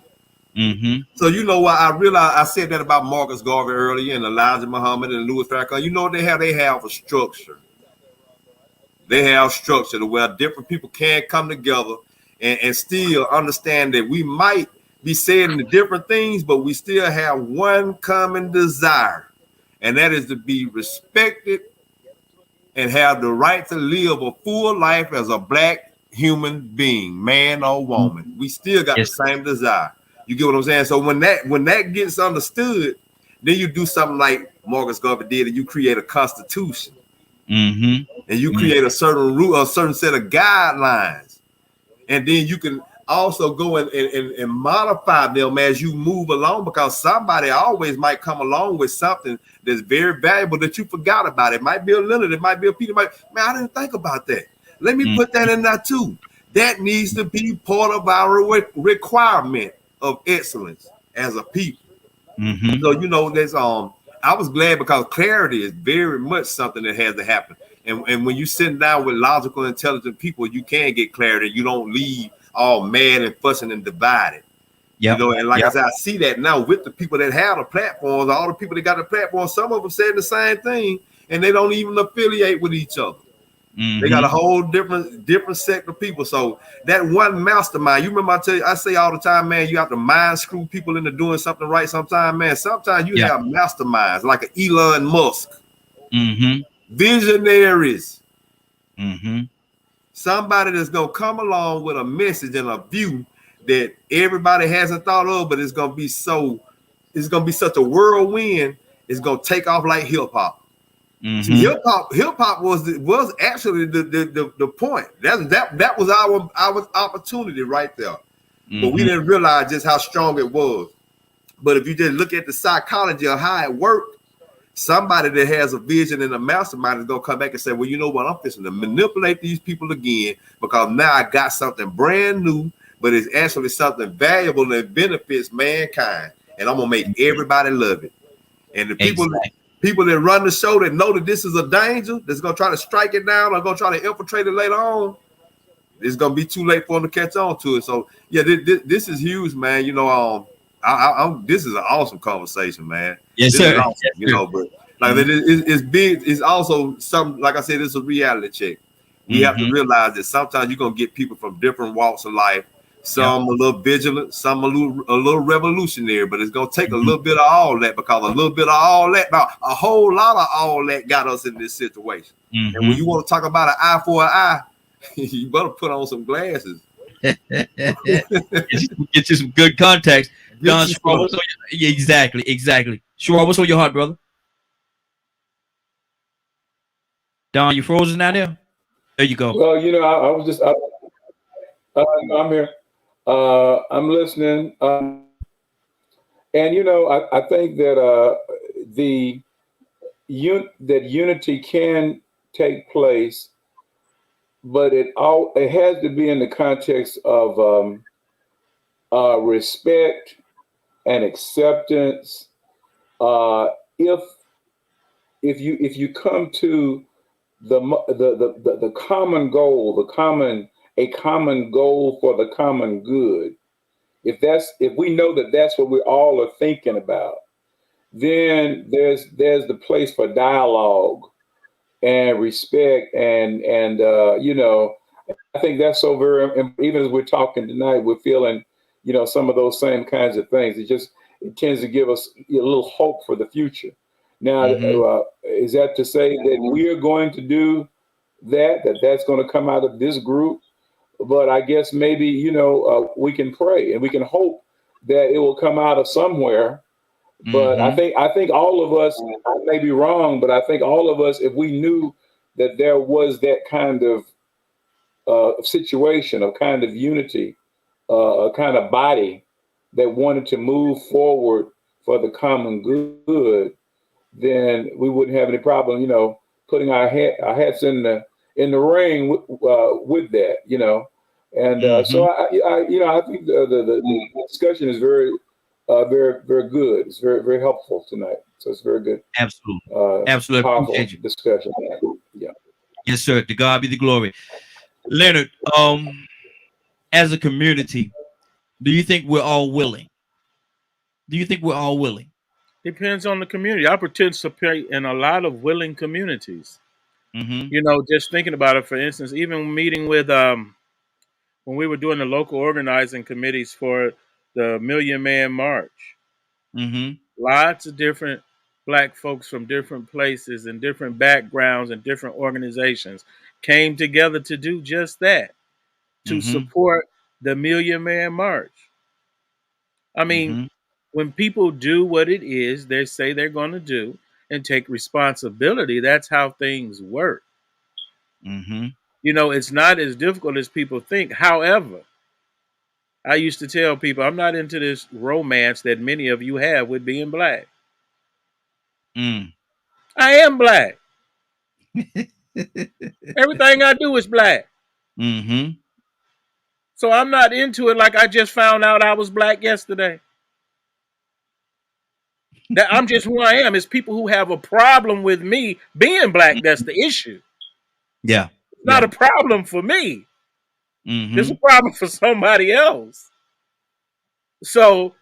So I realized I said that about Marcus Garvey earlier and Elijah Muhammad and Louis Farrakhan. They have a structure. They have structure to where different people can come together and still understand that we might be saying the different things, but we still have one common desire, and that is to be respected and have the right to live a full life as a black human being, man or woman. We still got the same desire. You get what I'm saying? So when that gets understood, then you do something like Marcus Garvey did, and you create a constitution, and you create a certain rule, a certain set of guidelines, and then you can also go and modify them as you move along, because somebody always might come along with something that's very valuable that you forgot about. It might be a Leonard, it might be a Peter. Man, I didn't think about that. Let me put that in there too. That needs to be part of our requirement of excellence as a people. So there's I was glad because clarity is very much something that has to happen. And when you're sitting down with logical, intelligent people, you can get clarity. You don't leave all mad and fussing and divided. And like I said, I see that now with the people that have the platforms, all the people that got the platform, some of them saying the same thing and they don't even affiliate with each other. They got a whole different sect of people. So that one mastermind, you remember I say all the time, man, you have to mind screw people into doing something right sometime, man. Sometimes you have masterminds like an Elon Musk, visionaries, somebody that's gonna come along with a message and a view that everybody hasn't thought of, but it's gonna be such a whirlwind. is gonna take off like hip hop. Mhm. See, hip hop was actually the point. That was our opportunity right there. But we Mhm. didn't realize just how strong it was. But if you just look at the psychology of how it worked, somebody that has a vision and a mastermind is gonna come back and say, well, you know what, I'm fixing to manipulate these people again because now I got something brand new, but it's actually something valuable that benefits mankind. And I'm gonna make everybody love it. And the people that run the show that know that this is a danger, that's gonna try to strike it down or gonna try to infiltrate it later on, it's gonna be too late for them to catch on to it. So yeah, this is huge, man. You know, this is an awesome conversation, man. Yes, This sir. is awesome, Yes, you sir. know, but like it's big. It's also some, like I said, it's a reality check. We have to realize that sometimes you're gonna get people from different walks of life. Some a little vigilant, some a little revolutionary, but it's gonna take a little bit of all that, because a little bit of all that, now a whole lot of all that got us in this situation. And when you want to talk about an eye for an eye, you better put on some glasses. Get you some good context. Don Shore, yeah, exactly. Shore, what's on your heart, brother? Don, you frozen down there? There you go. Well, you know, I was just, I'm here. I'm listening. And, you know, I think that that unity can take place, but it has to be in the context of respect and acceptance. If you come to the common goal, a common goal for the common good, if we know that that's what we all are thinking about, then there's the place for dialogue and respect, and you know, I think that's so very, even as we're talking tonight, we're feeling, you know, some of those same kinds of things. It tends to give us a little hope for the future. Now, is that to say that we are going to do that's going to come out of this group? But I guess maybe, you know, we can pray and we can hope that it will come out of somewhere. But I think all of us, I may be wrong, but I think all of us, if we knew that there was that kind of situation, a kind of unity, a kind of body that wanted to move forward for the common good, then we wouldn't have any problem, you know, putting our hats in the ring with that, you know. And so I you know, I think the discussion is very very good. It's very, very helpful tonight. So it's very good. Absolutely. Powerful Appreciate you. discussion. Yeah. Yes, sir. To God be the glory. Leonard, as a community, do you think we're all willing? Depends on the community. I participate in a lot of willing communities. You know, just thinking about it, for instance, even meeting with when we were doing the local organizing committees for the Million Man March, lots of different Black folks from different places and different backgrounds and different organizations came together to do just that, to support the Million Man March. I mean, when people do what it is they say they're going to do and take responsibility, that's how things work. You know, it's not as difficult as people think. However, I used to tell people I'm not into this romance that many of you have with being Black. I am Black. Everything I do is Black. So I'm not into it like I just found out I was Black yesterday. That I'm just who I am. It's people who have a problem with me being Black that's the issue. Yeah. It's not a problem for me. It's a problem for somebody else. So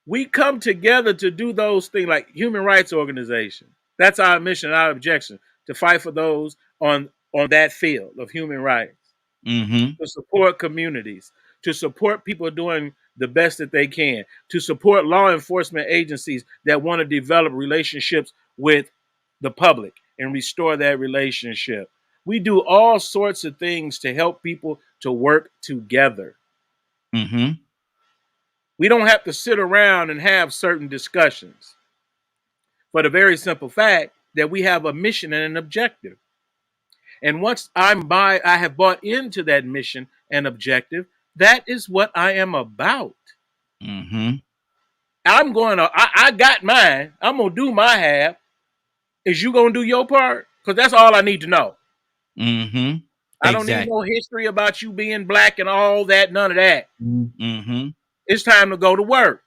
we come together to do those things like human rights organization. That's our mission, our objection, to fight for those on that field of human rights, to support communities, to support people doing the best that they can, to support law enforcement agencies that want to develop relationships with the public and restore that relationship. We do all sorts of things to help people to work together. We don't have to sit around and have certain discussions. for the very simple fact that we have a mission and an objective. And once I have bought into that mission and objective, that is what I am about. Mm-hmm. I got mine. I'm going to do my half. Is you going to do your part? Because that's all I need to know. Mm-hmm. I don't need no history about you being black and all that, none of that. Mm-hmm. It's time to go to work.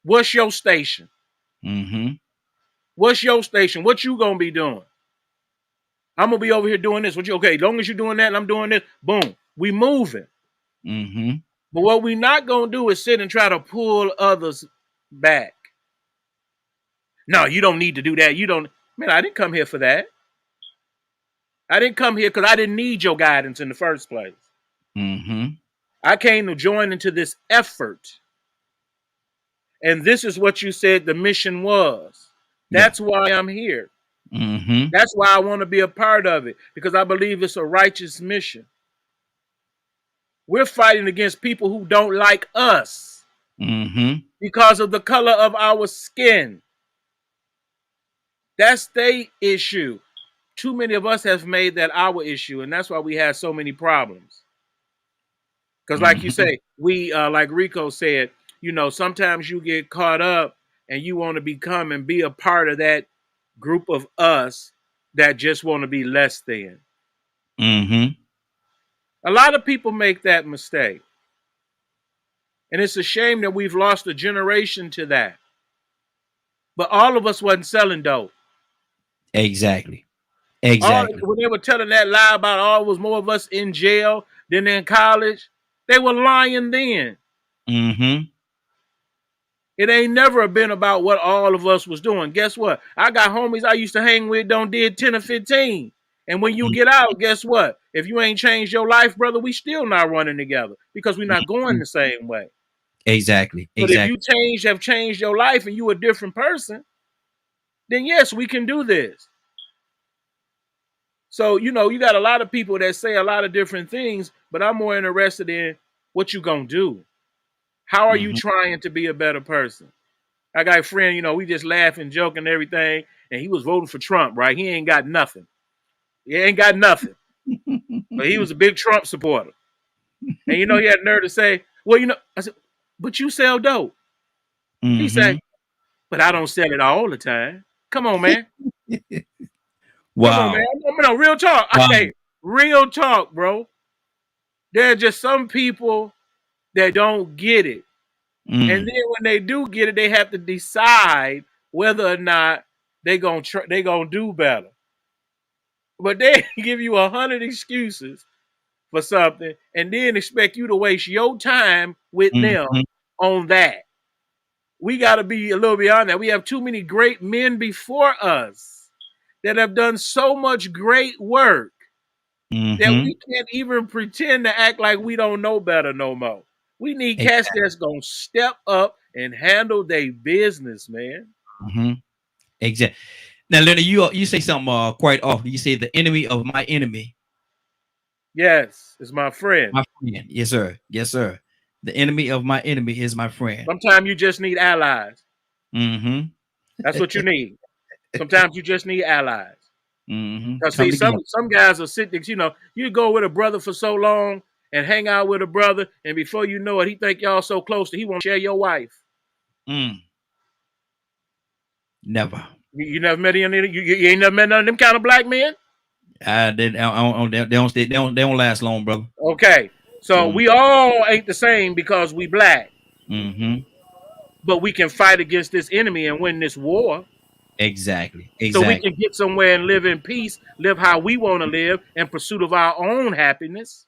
What's your station? Mm-hmm. What's your station? What you going to be doing? I'm going to be over here doing this. Okay, as long as you're doing that and I'm doing this, boom, we moving. Mm-hmm. But what we not going to do is sit and try to pull others back. No, you don't need to do that. You don't. Man, I didn't come here for that. I didn't come here because I didn't need your guidance in the first place. Mm-hmm. I came to join into this effort. And this is what you said the mission was. That's why I'm here. Mm-hmm. That's why I want to be a part of it, because I believe it's a righteous mission. We're fighting against people who don't like us because of the color of our skin. That's their issue. Too many of us have made that our issue, and that's why we have so many problems. Because like you say, we, like Rico said, you know, sometimes you get caught up and you want to become and be a part of that group of us that just want to be less than. Mm-hmm. A lot of people make that mistake. And it's a shame that we've lost a generation to that. But all of us wasn't selling dope. Exactly. Exactly. When they were telling that lie about, it was more of us in jail than in college, they were lying then. Mm-hmm. It ain't never been about what all of us was doing. Guess what? I got homies I used to hang with did 10 or 15. And when you get out, guess what? If you ain't changed your life, brother, we still not running together because we're not going the same way. Exactly. But if you have changed your life and you a different person, then yes, we can do this. So, you know, you got a lot of people that say a lot of different things, but I'm more interested in what you gonna do. How are you trying to be a better person? I got a friend, you know, we just laugh and joke and everything, and he was voting for Trump, right? He ain't got nothing. He ain't got nothing. But he was a big Trump supporter. And, you know, he had nerve to say, well, you know, I said, but you sell dope. He said, but I don't sell it all the time. Come on, man. Wow. Come on, man. No, real talk. Wow. Okay, real talk, bro. There are just some people that don't get it. And then when they do get it, they have to decide whether or not they gonna do better. But they give you 100 excuses for something and then expect you to waste your time with them on that. We got to be a little beyond that. We have too many great men before us that have done so much great work that we can't even pretend to act like we don't know better no more. We need cats that's going to step up and handle their business, man. Exactly. Now, Leonard, you say something quite often. You say the enemy of my enemy. Yes, it's my friend. My friend. Yes, sir. Yes, sir. The enemy of my enemy is my friend. Sometimes you just need allies. That's what you need. Sometimes you just need allies. Because see, some guys are sitting, you know, you go with a brother for so long and hang out with a brother, and before you know it, he think y'all so close that he won't share your wife. Never. You never met any? You ain't never met none of them kind of black men? They don't last long, brother. Okay, so we all ain't the same because we black. But we can fight against this enemy and win this war. Exactly. So we can get somewhere and live in peace, live how we want to live, in pursuit of our own happiness.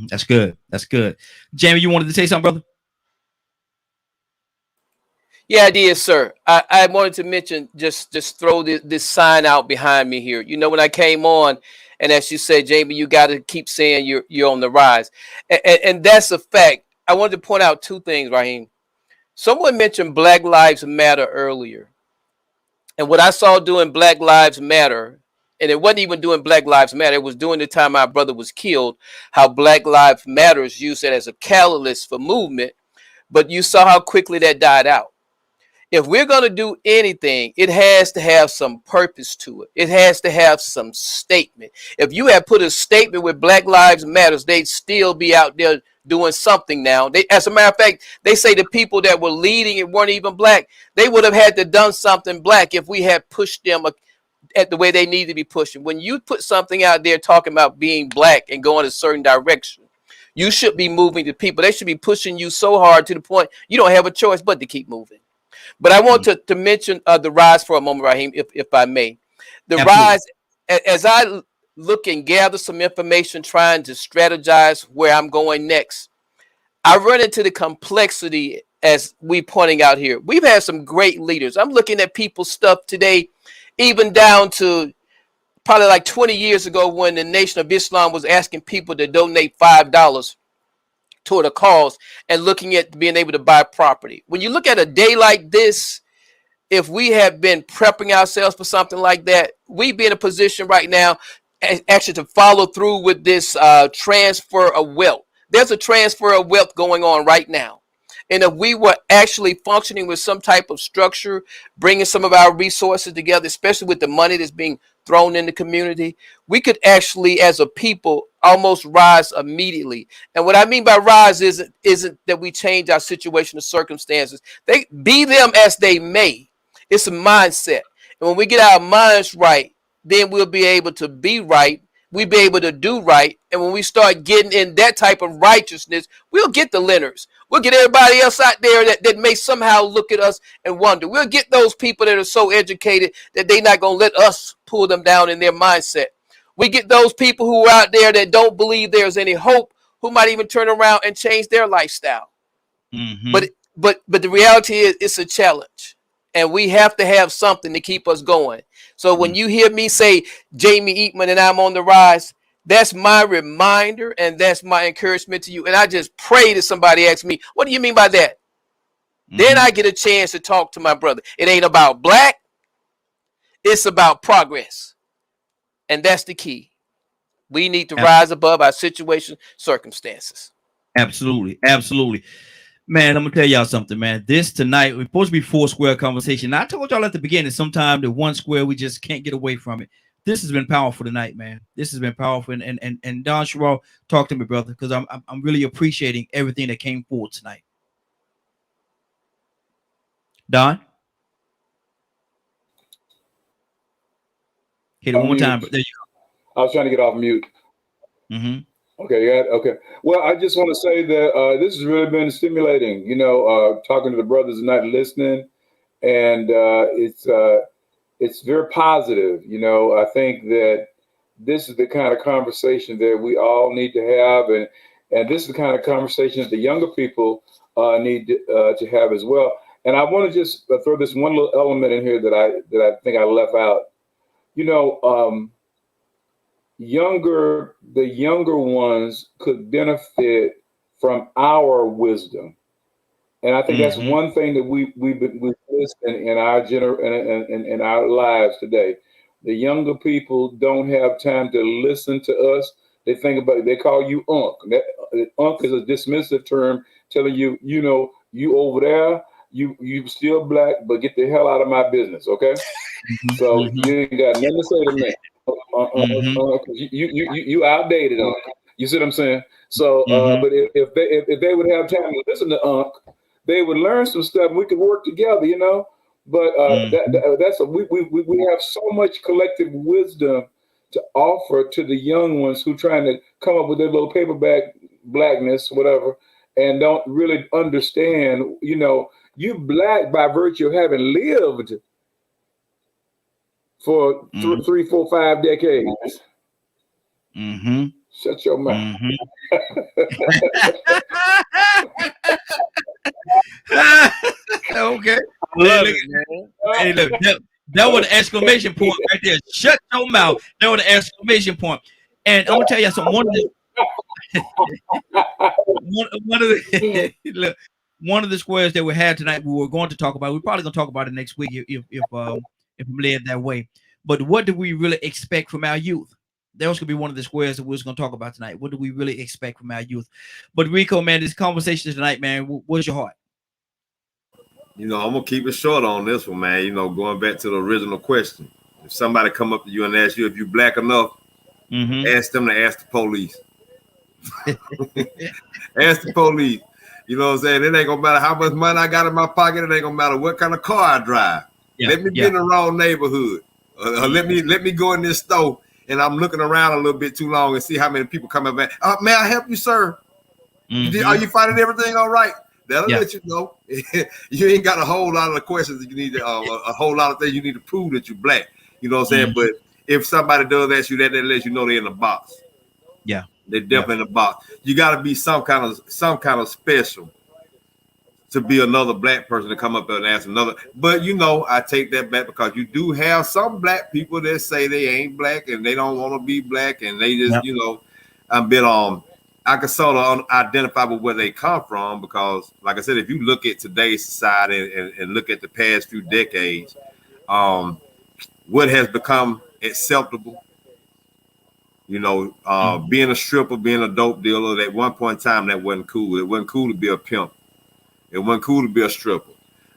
That's good. That's good. Jamie, you wanted to say something, brother? Yeah, I did, sir. I wanted to mention, just throw this sign out behind me here. You know, when I came on, and as you said, Jamie, you got to keep saying you're on the rise. And that's a fact. I wanted to point out two things, Raheem. Someone mentioned Black Lives Matter earlier. And what I saw doing Black Lives Matter, and it wasn't even doing Black Lives Matter, it was during the time my brother was killed, how Black Lives Matters used it as a catalyst for movement, but you saw how quickly that died out. If we're going to do anything, it has to have some purpose to it. It has to have some statement. If you had put a statement with Black Lives Matters, they'd still be out there doing something now. As a matter of fact, they say the people that were leading it weren't even black. They would have had to done something black if we had pushed them at the way they need to be pushing. When you put something out there talking about being black and going a certain direction, you should be moving the people. They should be pushing you so hard to the point you don't have a choice but to keep moving. But I want to mention the rise for a moment, Raheem, if I may. The rise, as I look and gather some information, trying to strategize where I'm going next, I run into the complexity as we pointing out here. We've had some great leaders. I'm looking at people's stuff today, even down to probably like 20 years ago when the Nation of Islam was asking people to donate $5 toward a cause and looking at being able to buy property. When you look at a day like this, if we have been prepping ourselves for something like that, we'd be in a position right now actually to follow through with this transfer of wealth. There's a transfer of wealth going on right now. And if we were actually functioning with some type of structure, bringing some of our resources together, especially with the money that's being thrown in the community, we could actually, as a people, almost rise immediately. And what I mean by rise isn't that we change our situation or circumstances. They be them as they may. It's a mindset. And when we get our minds right, then we'll be able to be right. We'll be able to do right. And when we start getting in that type of righteousness, we'll get the Leonards. We'll get everybody else out there that may somehow look at us and wonder. We'll get those people that are so educated that they're not going to let us pull them down in their mindset. We get those people who are out there that don't believe there's any hope, who might even turn around and change their lifestyle. Mm-hmm. But the reality is it's a challenge. And we have to have something to keep us going. So when you hear me say Jamie Eatman and I'm on the rise, that's my reminder and that's my encouragement to you. And I just pray that somebody asks me, what do you mean by that? Mm-hmm. Then I get a chance to talk to my brother. It ain't about black. It's about progress. And that's the key. We need to rise above our situation, circumstances. Absolutely. Absolutely. Man, I'm gonna tell y'all something, man. This tonight we're supposed to be 4 square conversation. I told y'all at the beginning, sometime the 1 square we just can't get away from it. This has been powerful tonight, man. This has been powerful, and Don Sherrill, talk to me, brother, because I'm really appreciating everything that came forward tonight. Don, hit it one more time. But there you go. I was trying to get off mute. Mm-hmm. Okay, yeah, okay. Well, I just want to say that this has really been stimulating, talking to the brothers tonight, listening, and it's very positive. I think that this is the kind of conversation that we all need to have, and this is the kind of conversation that the younger people need to have as well. And I want to just throw this one little element in here that I think I left out. The younger ones could benefit from our wisdom, and I think that's one thing that we've missed in our in our lives today. The younger people don't have time to listen to us. They think about it. They call you unk. Unk is a dismissive term, telling you, you over there, you still black, but get the hell out of my business, okay? So you ain't got nothing to say to me. You outdated, Unc. You see what I'm saying? So, but if they would have time to listen to Unc, they would learn some stuff. And we could work together, But we have so much collective wisdom to offer to the young ones who trying to come up with their little paperback blackness, whatever, and don't really understand. You black by virtue of having lived for 3, 4, 5 decades. Shut your mouth. Okay. Love it, man. Hey, look, that was an exclamation point right there. Shut your mouth. That was an exclamation point. And I'm gonna tell you something. One of the squares that we had tonight, we were going to talk about. We're probably gonna talk about it next week if I'm led that way. But what do we really expect from our youth? That was going to be one of the squares that we was going to talk about tonight. What do we really expect from our youth? But Rico, man, this conversation tonight, man, what's your heart? I'm gonna keep it short on this one, man. Going back to the original question. If somebody come up to you and ask you if you black enough, ask them to ask the police. Ask the police. You know what I'm saying? It ain't gonna matter how much money I got in my pocket. It ain't gonna matter what kind of car I drive. Let me be in the wrong neighborhood. Let me go in this store and I'm looking around a little bit too long and see how many people come up. May I help you, sir? Are you finding everything all right? That'll let you know. You ain't got a whole lot of the questions that you need to, a whole lot of things you need to prove that you're black. You know what I'm saying? But if somebody does ask you that lets you know they're in the box. Yeah. They're definitely in the box. You got to be some kind of special to be another black person to come up there and ask another. But I take that back because you do have some black people that say they ain't black and they don't want to be black and they just I can sort of identify with where they come from because, like I said, if you look at today's society and look at the past few decades, what has become acceptable. Being a stripper, being a dope dealer, at one point in time, that wasn't cool. It wasn't cool to be a pimp. It wasn't cool to be a stripper.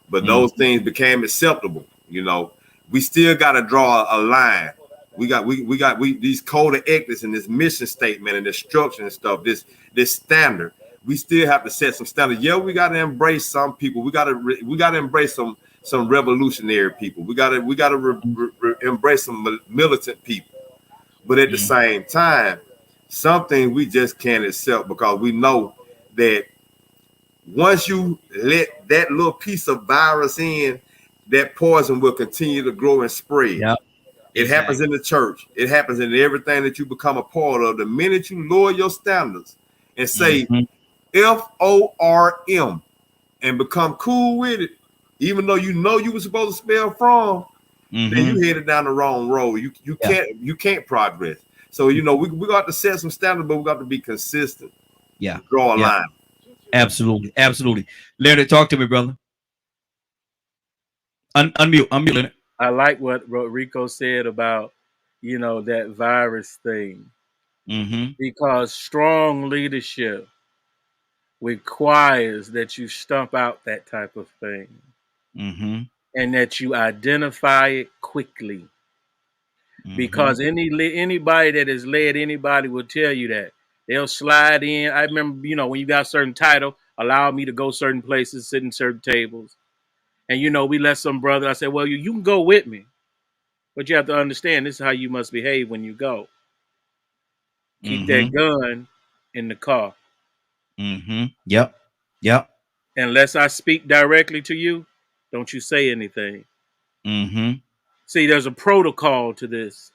But those things became acceptable. We still got to draw a line. We got these code of ethics and this mission statement and this structure and stuff, this standard. We still have to set some standards. Yeah, we got to embrace some people. We got to embrace some revolutionary people. We got to embrace some militant people. But at the same time, something we just can't accept because we know that once you let that little piece of virus in, that poison will continue to grow and spread. Yep. It happens in the church. It happens in everything that you become a part of. The minute you lower your standards and say FORM and become cool with it, even though you were supposed to spell from, then you headed down the wrong road. You can't progress. So we got to set some standards, but we got to be consistent. Yeah. Draw a line. Absolutely. Leonard, talk to me, brother. Unmute, Leonard. I like what Rico said about, that virus thing. Because strong leadership requires that you stomp out that type of thing. And that you identify it quickly. Because anybody that has led anybody will tell you that. They'll slide in. I remember, when you got a certain title, allow me to go certain places, sit in certain tables. And, we let some brother, I said, well, you can go with me. But you have to understand, this is how you must behave when you go. Keep that gun in the car. Yep. Unless I speak directly to you, don't you say anything. See, there's a protocol to this.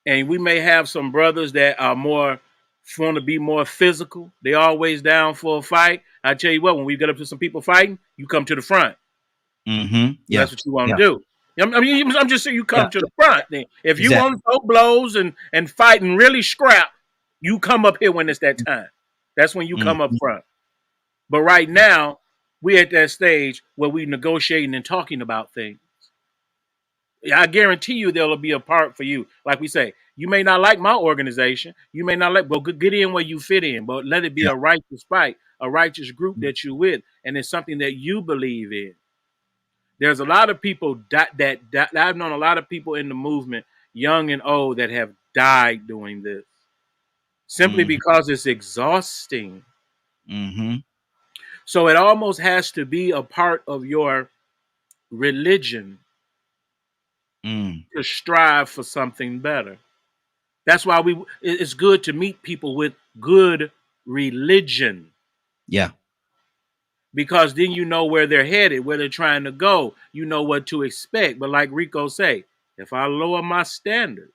And we may have some brothers that are want to be more physical. They always down for a fight. I tell you what, when we get up to some people fighting, you come to the front. That's what you want to do. I'm just saying you come to the front. Then. If you want to throw blows and fight and really scrap, you come up here when it's that time. That's when you come up front. But right now, we're at that stage where we're negotiating and talking about things. I guarantee you there'll be a part for you. Like we say, you may not like my organization. You may not but get in where you fit in. But let it be a righteous fight, a righteous group that you're with, and it's something that you believe in. There's a lot of people that I've known a lot of people in the movement, young and old, that have died doing this simply because it's exhausting. So it almost has to be a part of your religion to strive for something better. That's why it's good to meet people with good religion. Yeah. Because then you know where they're headed, where they're trying to go. You know what to expect. But like Rico say, if I lower my standards,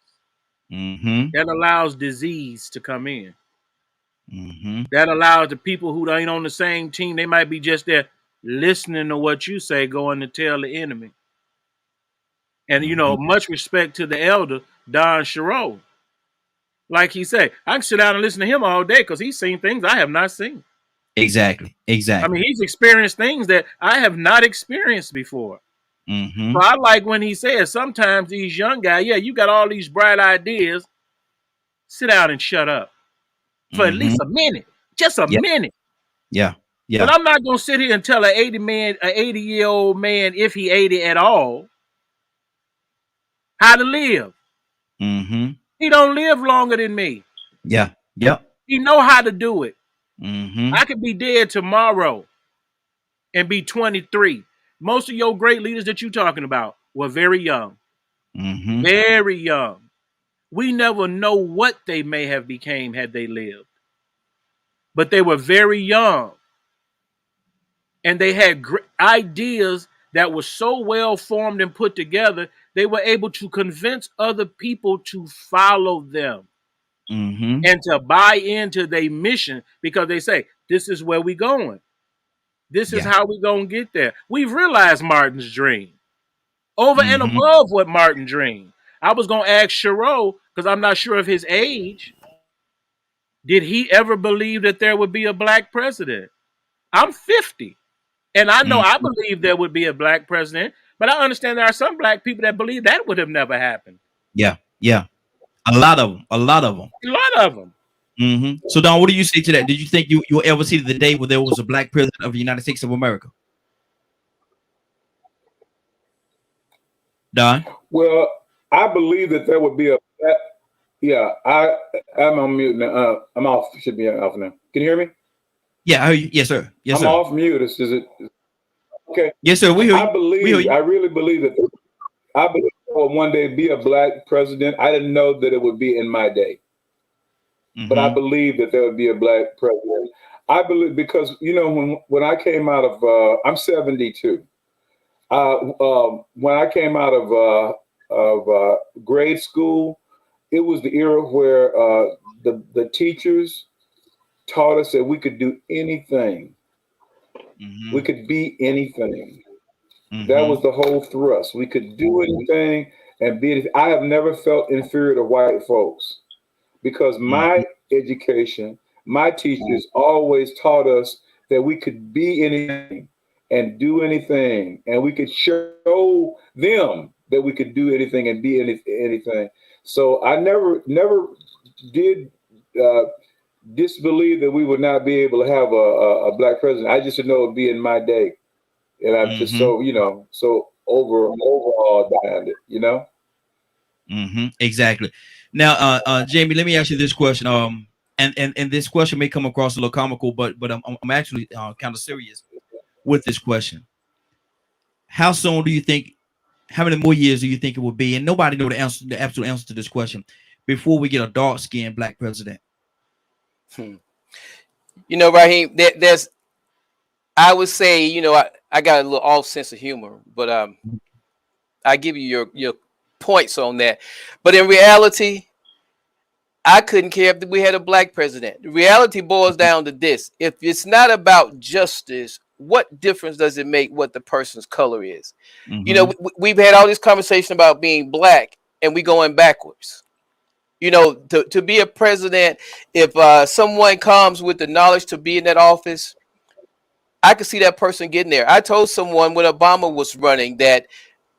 that allows disease to come in. That allows the people who ain't on the same team, they might be just there listening to what you say, going to tell the enemy. And, much respect to the elder, Don Shiro. Like he said, I can sit down and listen to him all day because he's seen things I have not seen. Exactly. I mean, he's experienced things that I have not experienced before. So I like when he says sometimes these young guys, you got all these bright ideas. Sit down and shut up for at least a minute. Just a minute. Yeah. Yeah. But I'm not gonna sit here and tell an 80-year-old man, if he 80 at all, how to live. Mm-hmm. He don't live longer than me. Yeah. Yep. He know how to do it. Mm-hmm. I could be dead tomorrow and be 23. Most of your great leaders that you're talking about were very young. Mm-hmm. Very young. We never know what they may have became had they lived. But they were very young. And they had ideas that were so well formed and put together, they were able to convince other people to follow them Mm-hmm. and to buy into their mission, because they say, this is where we going. This is how we going to get there. We've realized Martin's dream over and above what Martin dreamed. I was going to ask Shiro, because I'm not sure of his age. Did he ever believe that there would be a black president? I'm 50. And I know I believe there would be a black president, but I understand there are some black people that believe that would have never happened. Yeah. Yeah. A lot of them. A lot of them. Mm-hmm. So, Don, what do you say to that? Did you think you'll ever see the day where there was a black president of the United States of America? Don? Well, I believe that there would be a. Yeah, I'm on mute now. I'm off. Should be off now. Can you hear me? Yeah, I hear you. Yes, sir. Yes, sir. I'm off mute. Is it? Okay. Yes, sir. We hear you. I really believe that. I believe there will one day be a black president. I didn't know that it would be in my day, but I believe that there would be a black president. I believe because when I came out of I'm 72. When I came out of grade school, it was the era where the teachers taught us that we could do anything. We could be anything. That was the whole thrust. We could do anything and be anything. I have never felt inferior to white folks because my education, my teachers always taught us that we could be anything and do anything, and we could show them that we could do anything and be anything. So I never did disbelieve that we would not be able to have a black president. I just didn't know it would be in my day, and I'm just so overall behind it. Exactly. Now, Jamie, let me ask you this question. And this question may come across a little comical, but I'm actually kind of serious with this question. How soon do you think? How many more years do you think it would be? And nobody know the absolute answer to this question before we get a dark-skinned black president. Raheem, there's. I would say, I got a little off sense of humor, but I give you your points on that. But in reality, I couldn't care if we had a black president. The reality boils down to this: if it's not about justice, what difference does it make what the person's color is? We've had all this conversation about being black, and we going backwards. To be a president, if someone comes with the knowledge to be in that office, I could see that person getting there. I told someone when Obama was running that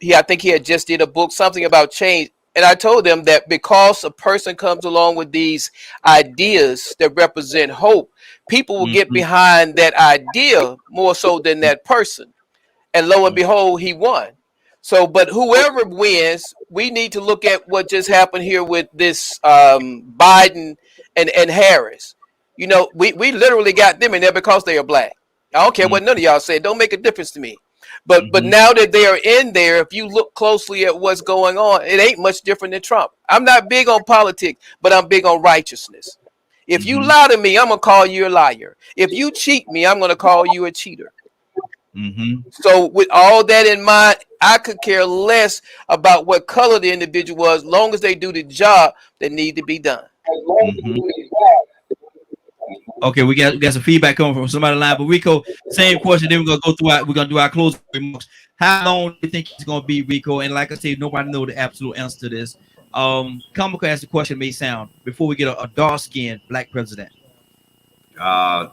I think he had just did a book, something about change. And I told them that because a person comes along with these ideas that represent hope, people will get behind that idea more so than that person. And lo and behold, he won. So, but whoever wins, we need to look at what just happened here with this Biden and Harris. We literally got them in there because they are black. I don't care what none of y'all say. It don't make a difference to me. But now that they are in there, if you look closely at what's going on, it ain't much different than Trump. I'm not big on politics, but I'm big on righteousness. If you lie to me, I'm going to call you a liar. If you cheat me, I'm going to call you a cheater. So with all that in mind, I could care less about what color the individual was, as long as they do the job that need to be done. Okay, we got some feedback coming from somebody online, but Rico, same question. Then we're gonna do our closing remarks. How long do you think it's gonna be, Rico? And like I said, nobody know the absolute answer to this. Comical as the question may sound, before we get a dark-skinned black president. I'm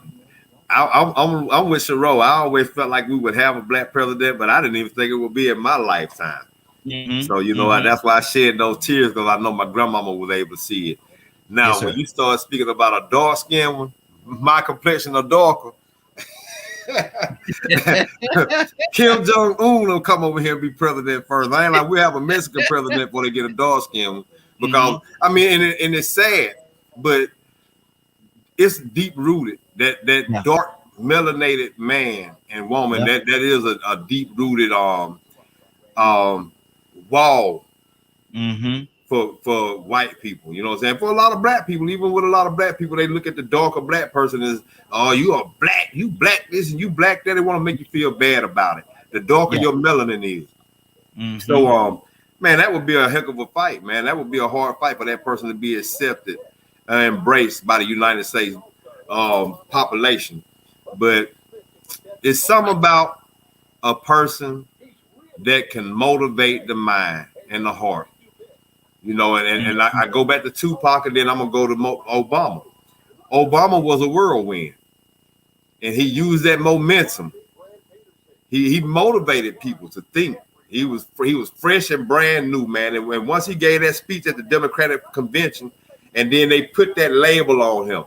with Shiro. I always felt like we would have a black president, but I didn't even think it would be in my lifetime. So that's why I shed those tears, because I know my grandmama was able to see it. Now, when you start speaking about a dark-skinned one, my complexion or darker, Kim Jong Un will come over here and be president first. I ain't like we have a Mexican president before they get a dark skin. Because I mean, and it's sad, but it's deep rooted that dark melanated man and woman that is a deep rooted wall for white people. You know what I'm saying? For a lot of black people, even with a lot of black people, they look at the darker black person as, oh, you are black, you black this and you black that. They want to make you feel bad about it. The darker your melanin is. So man, that would be a heck of a fight, man. That would be a hard fight for that person to be accepted and embraced by the United States population. But it's something about a person that can motivate the mind and the heart. You know, and I go back to Tupac, and then I'm gonna go to Obama. Obama was a whirlwind, and he used that momentum. He motivated people to think. He was fresh and brand new, man. And once he gave that speech at the Democratic convention, and then they put that label on him,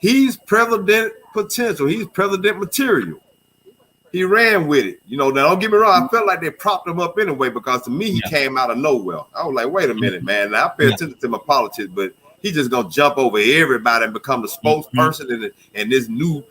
he's president potential. He's president material. He ran with it. You know, now don't get me wrong. I felt like they propped him up anyway, because to me, he came out of nowhere. I was like, wait a minute, man. Now, I pay attention to my politics, but he's just going to jump over everybody and become the spokesperson and this new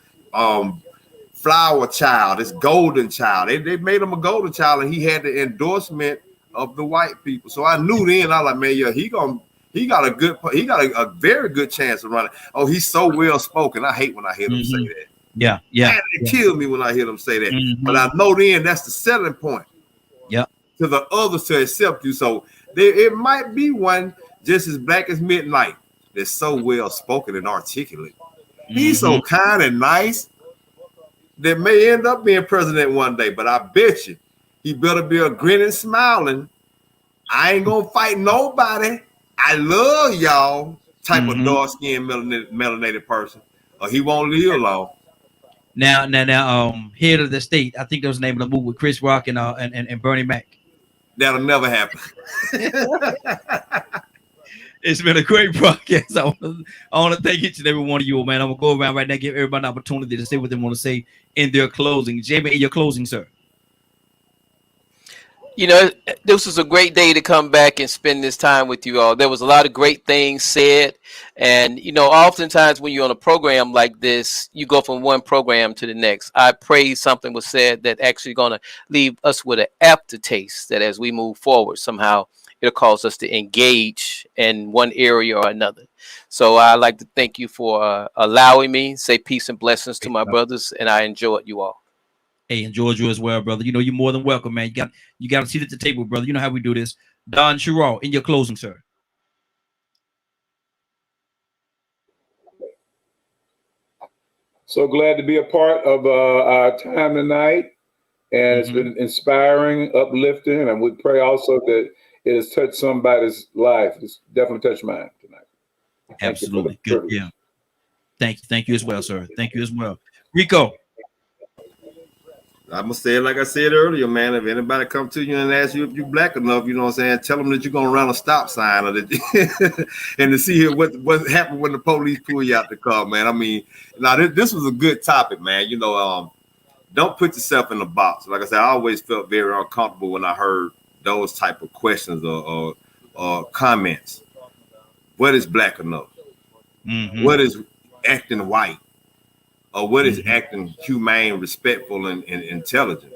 flower child, this golden child. They made him a golden child, and he had the endorsement of the white people. So I knew then, I was like, man, yeah, he got a very good chance of running. Oh, he's so well spoken. I hate when I hear him say that. Man, it kills me when I hear them say that. But I know then that's the selling point. To the others to accept you. So it might be one just as black as midnight that's so well spoken and articulate. He's so kind and nice that may end up being president one day. But I bet you he better be a grinning, smiling, I ain't gonna fight nobody, I love y'all type of dark-skinned melanated person, or he won't live long. Now, head of the state. I think that was the name of the movie with Chris Rock and Bernie Mac. That'll never happen. It's been a great broadcast. I want to thank each and every one of you, man. I'm gonna go around right now, give everybody an opportunity to say what they want to say in their closing. Jamie, in your closing, sir. You know, this was a great day to come back and spend this time with you all. There was a lot of great things said. And, you know, oftentimes when you're on a program like this, you go from one program to the next. I pray something was said that actually going to leave us with an aftertaste, that as we move forward, somehow it'll cause us to engage in one area or another. So I'd like to thank you for allowing me, say peace and blessings to my brothers, and I enjoyed you all. Hey, enjoyed you as well, brother. You know, you're more than welcome, man. You got a seat at the table, brother. You know how we do this. Don Sherrall, in your closing, sir. So glad to be a part of our time tonight, and it's been inspiring, uplifting, and we pray also that it has touched somebody's life. It's definitely touched mine tonight. Absolutely. Good. Yeah. Thank you as well, sir. Thank you as well. Rico. I'm gonna say it like I said earlier, man. If anybody come to you and ask you if you're black enough, you know what I'm saying, tell them that you're gonna run a stop sign, or that and to see what happened when the police pull you out the car, man. I mean, now this was a good topic, man. You know, don't put yourself in a box. Like I said, I always felt very uncomfortable when I heard those type of questions or comments. What is black enough? What is acting white? Or what is acting humane, respectful, and intelligent?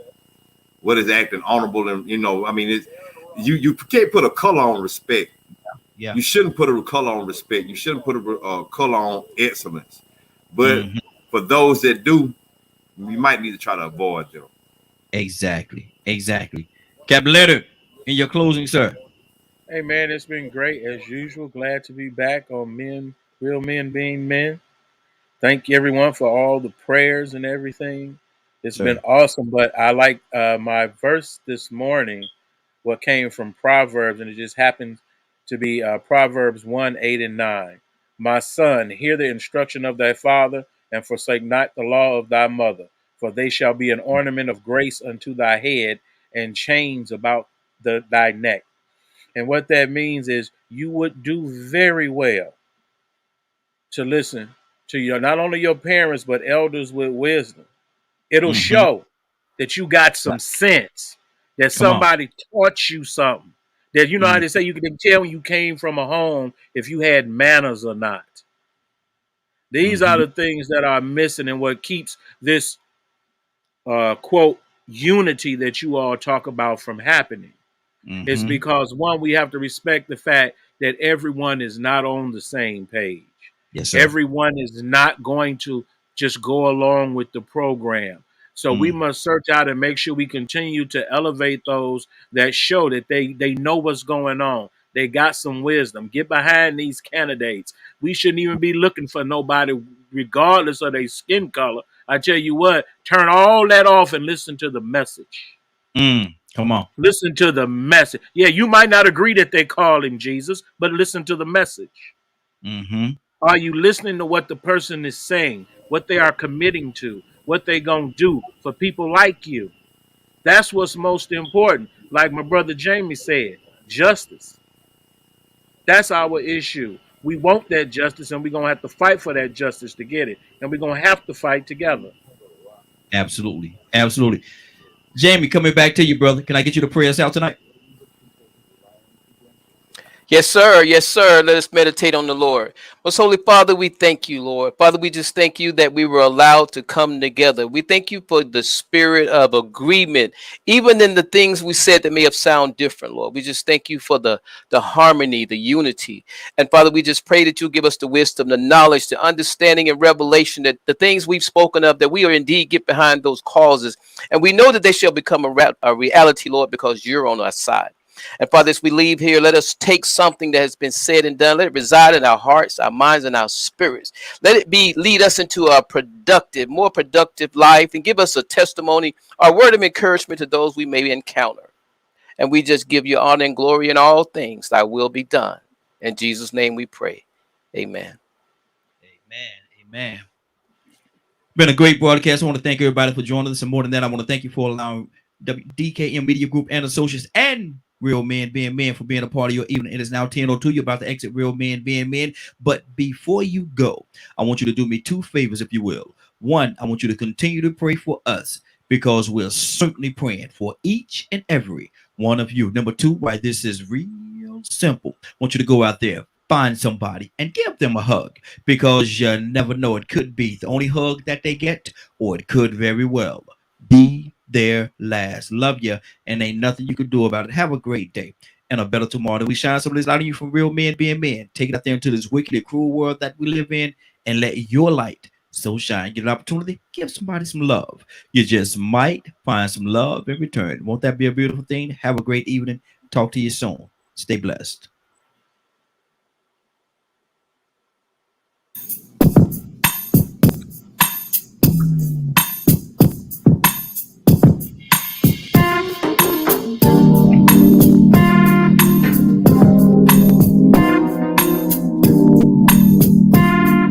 What is acting honorable? And, you know, I mean, you can't put a color on respect. You shouldn't put a color on respect. You shouldn't put a color on excellence. But for those that do, you might need to try to avoid them. Exactly. Caballero, in your closing, sir. Hey, man, it's been great as usual. Glad to be back on Real Men Being Men. Thank you, everyone, for all the prayers and everything. It's been awesome. But I like my verse this morning, what came from Proverbs, and it just happens to be Proverbs 1:8-9. My son, hear the instruction of thy father, and forsake not the law of thy mother, for they shall be an ornament of grace unto thy head, and chains about thy neck. And what that means is you would do very well to listen to not only your parents, but elders with wisdom. It'll Mm-hmm. show that you got some sense, that Come on. somebody taught you something. That you know how Mm. they say you can tell when you came from a home if you had manners or not. These are Mm-hmm. the things that are missing and what keeps this quote unity that you all talk about from happening. It's Mm-hmm. because one, we have to respect the fact that everyone is not on the same page. Yes, sir. Everyone is not going to just go along with the program. So we Mm. must search out and make sure we continue to elevate those that show that they know what's going on. They got some wisdom. Get behind these candidates. We shouldn't even be looking for nobody, regardless of their skin color. I tell you what, turn all that off and listen to the message. Come on. Listen to the message. Yeah, you might not agree that they call him Jesus, but listen to the message. Mm-hmm. Are you listening to what the person is saying, what they are committing to, what they going to do for people like you? That's what's most important. Like my brother Jamie said, justice. That's our issue. We want that justice, and we're going to have to fight for that justice to get it. And we're going to have to fight together. Absolutely. Absolutely. Jamie, coming back to you, brother. Can I get you to pray us out tonight? Yes, sir. Yes, sir. Let us meditate on the Lord. Most Holy Father, we thank you, Lord. Father, we just thank you that we were allowed to come together. We thank you for the spirit of agreement, even in the things we said that may have sounded different, Lord. We just thank you for the harmony, the unity. And Father, we just pray that you give us the wisdom, the knowledge, the understanding and revelation that the things we've spoken of, that we are indeed get behind those causes. And we know that they shall become a reality, Lord, because you're on our side. And Father, as we leave here, let us take something that has been said and done. Let it reside in our hearts, our minds, and our spirits. Let it lead us into a productive, more productive life, and give us a testimony, a word of encouragement to those we may encounter. And we just give you honor and glory in all things. Thy will be done. In Jesus' name we pray. Amen. Amen. Amen. Been a great broadcast. I want to thank everybody for joining us. And more than that, I want to thank you for allowing DKM Media Group and Associates and Real Men Being Men for being a part of your evening. It is now 10:02. You're about to exit Real Men Being Men. But before you go, I want you to do me two favors, if you will. One, I want you to continue to pray for us because we're certainly praying for each and every one of you. Number two, why this is real simple. I want you to go out there, find somebody, and give them a hug because you never know. It could be the only hug that they get, or it could very well be their last. Love you, and ain't nothing you can do about it. Have a great day and a better tomorrow. We shine some of this light on you from Real Men Being Men. Take it out there into this wicked and cruel world that we live in and let your light so shine. Get an opportunity, give somebody some love. You just might find some love in return. Won't that be a beautiful thing? Have a great evening. Talk to you soon. Stay blessed.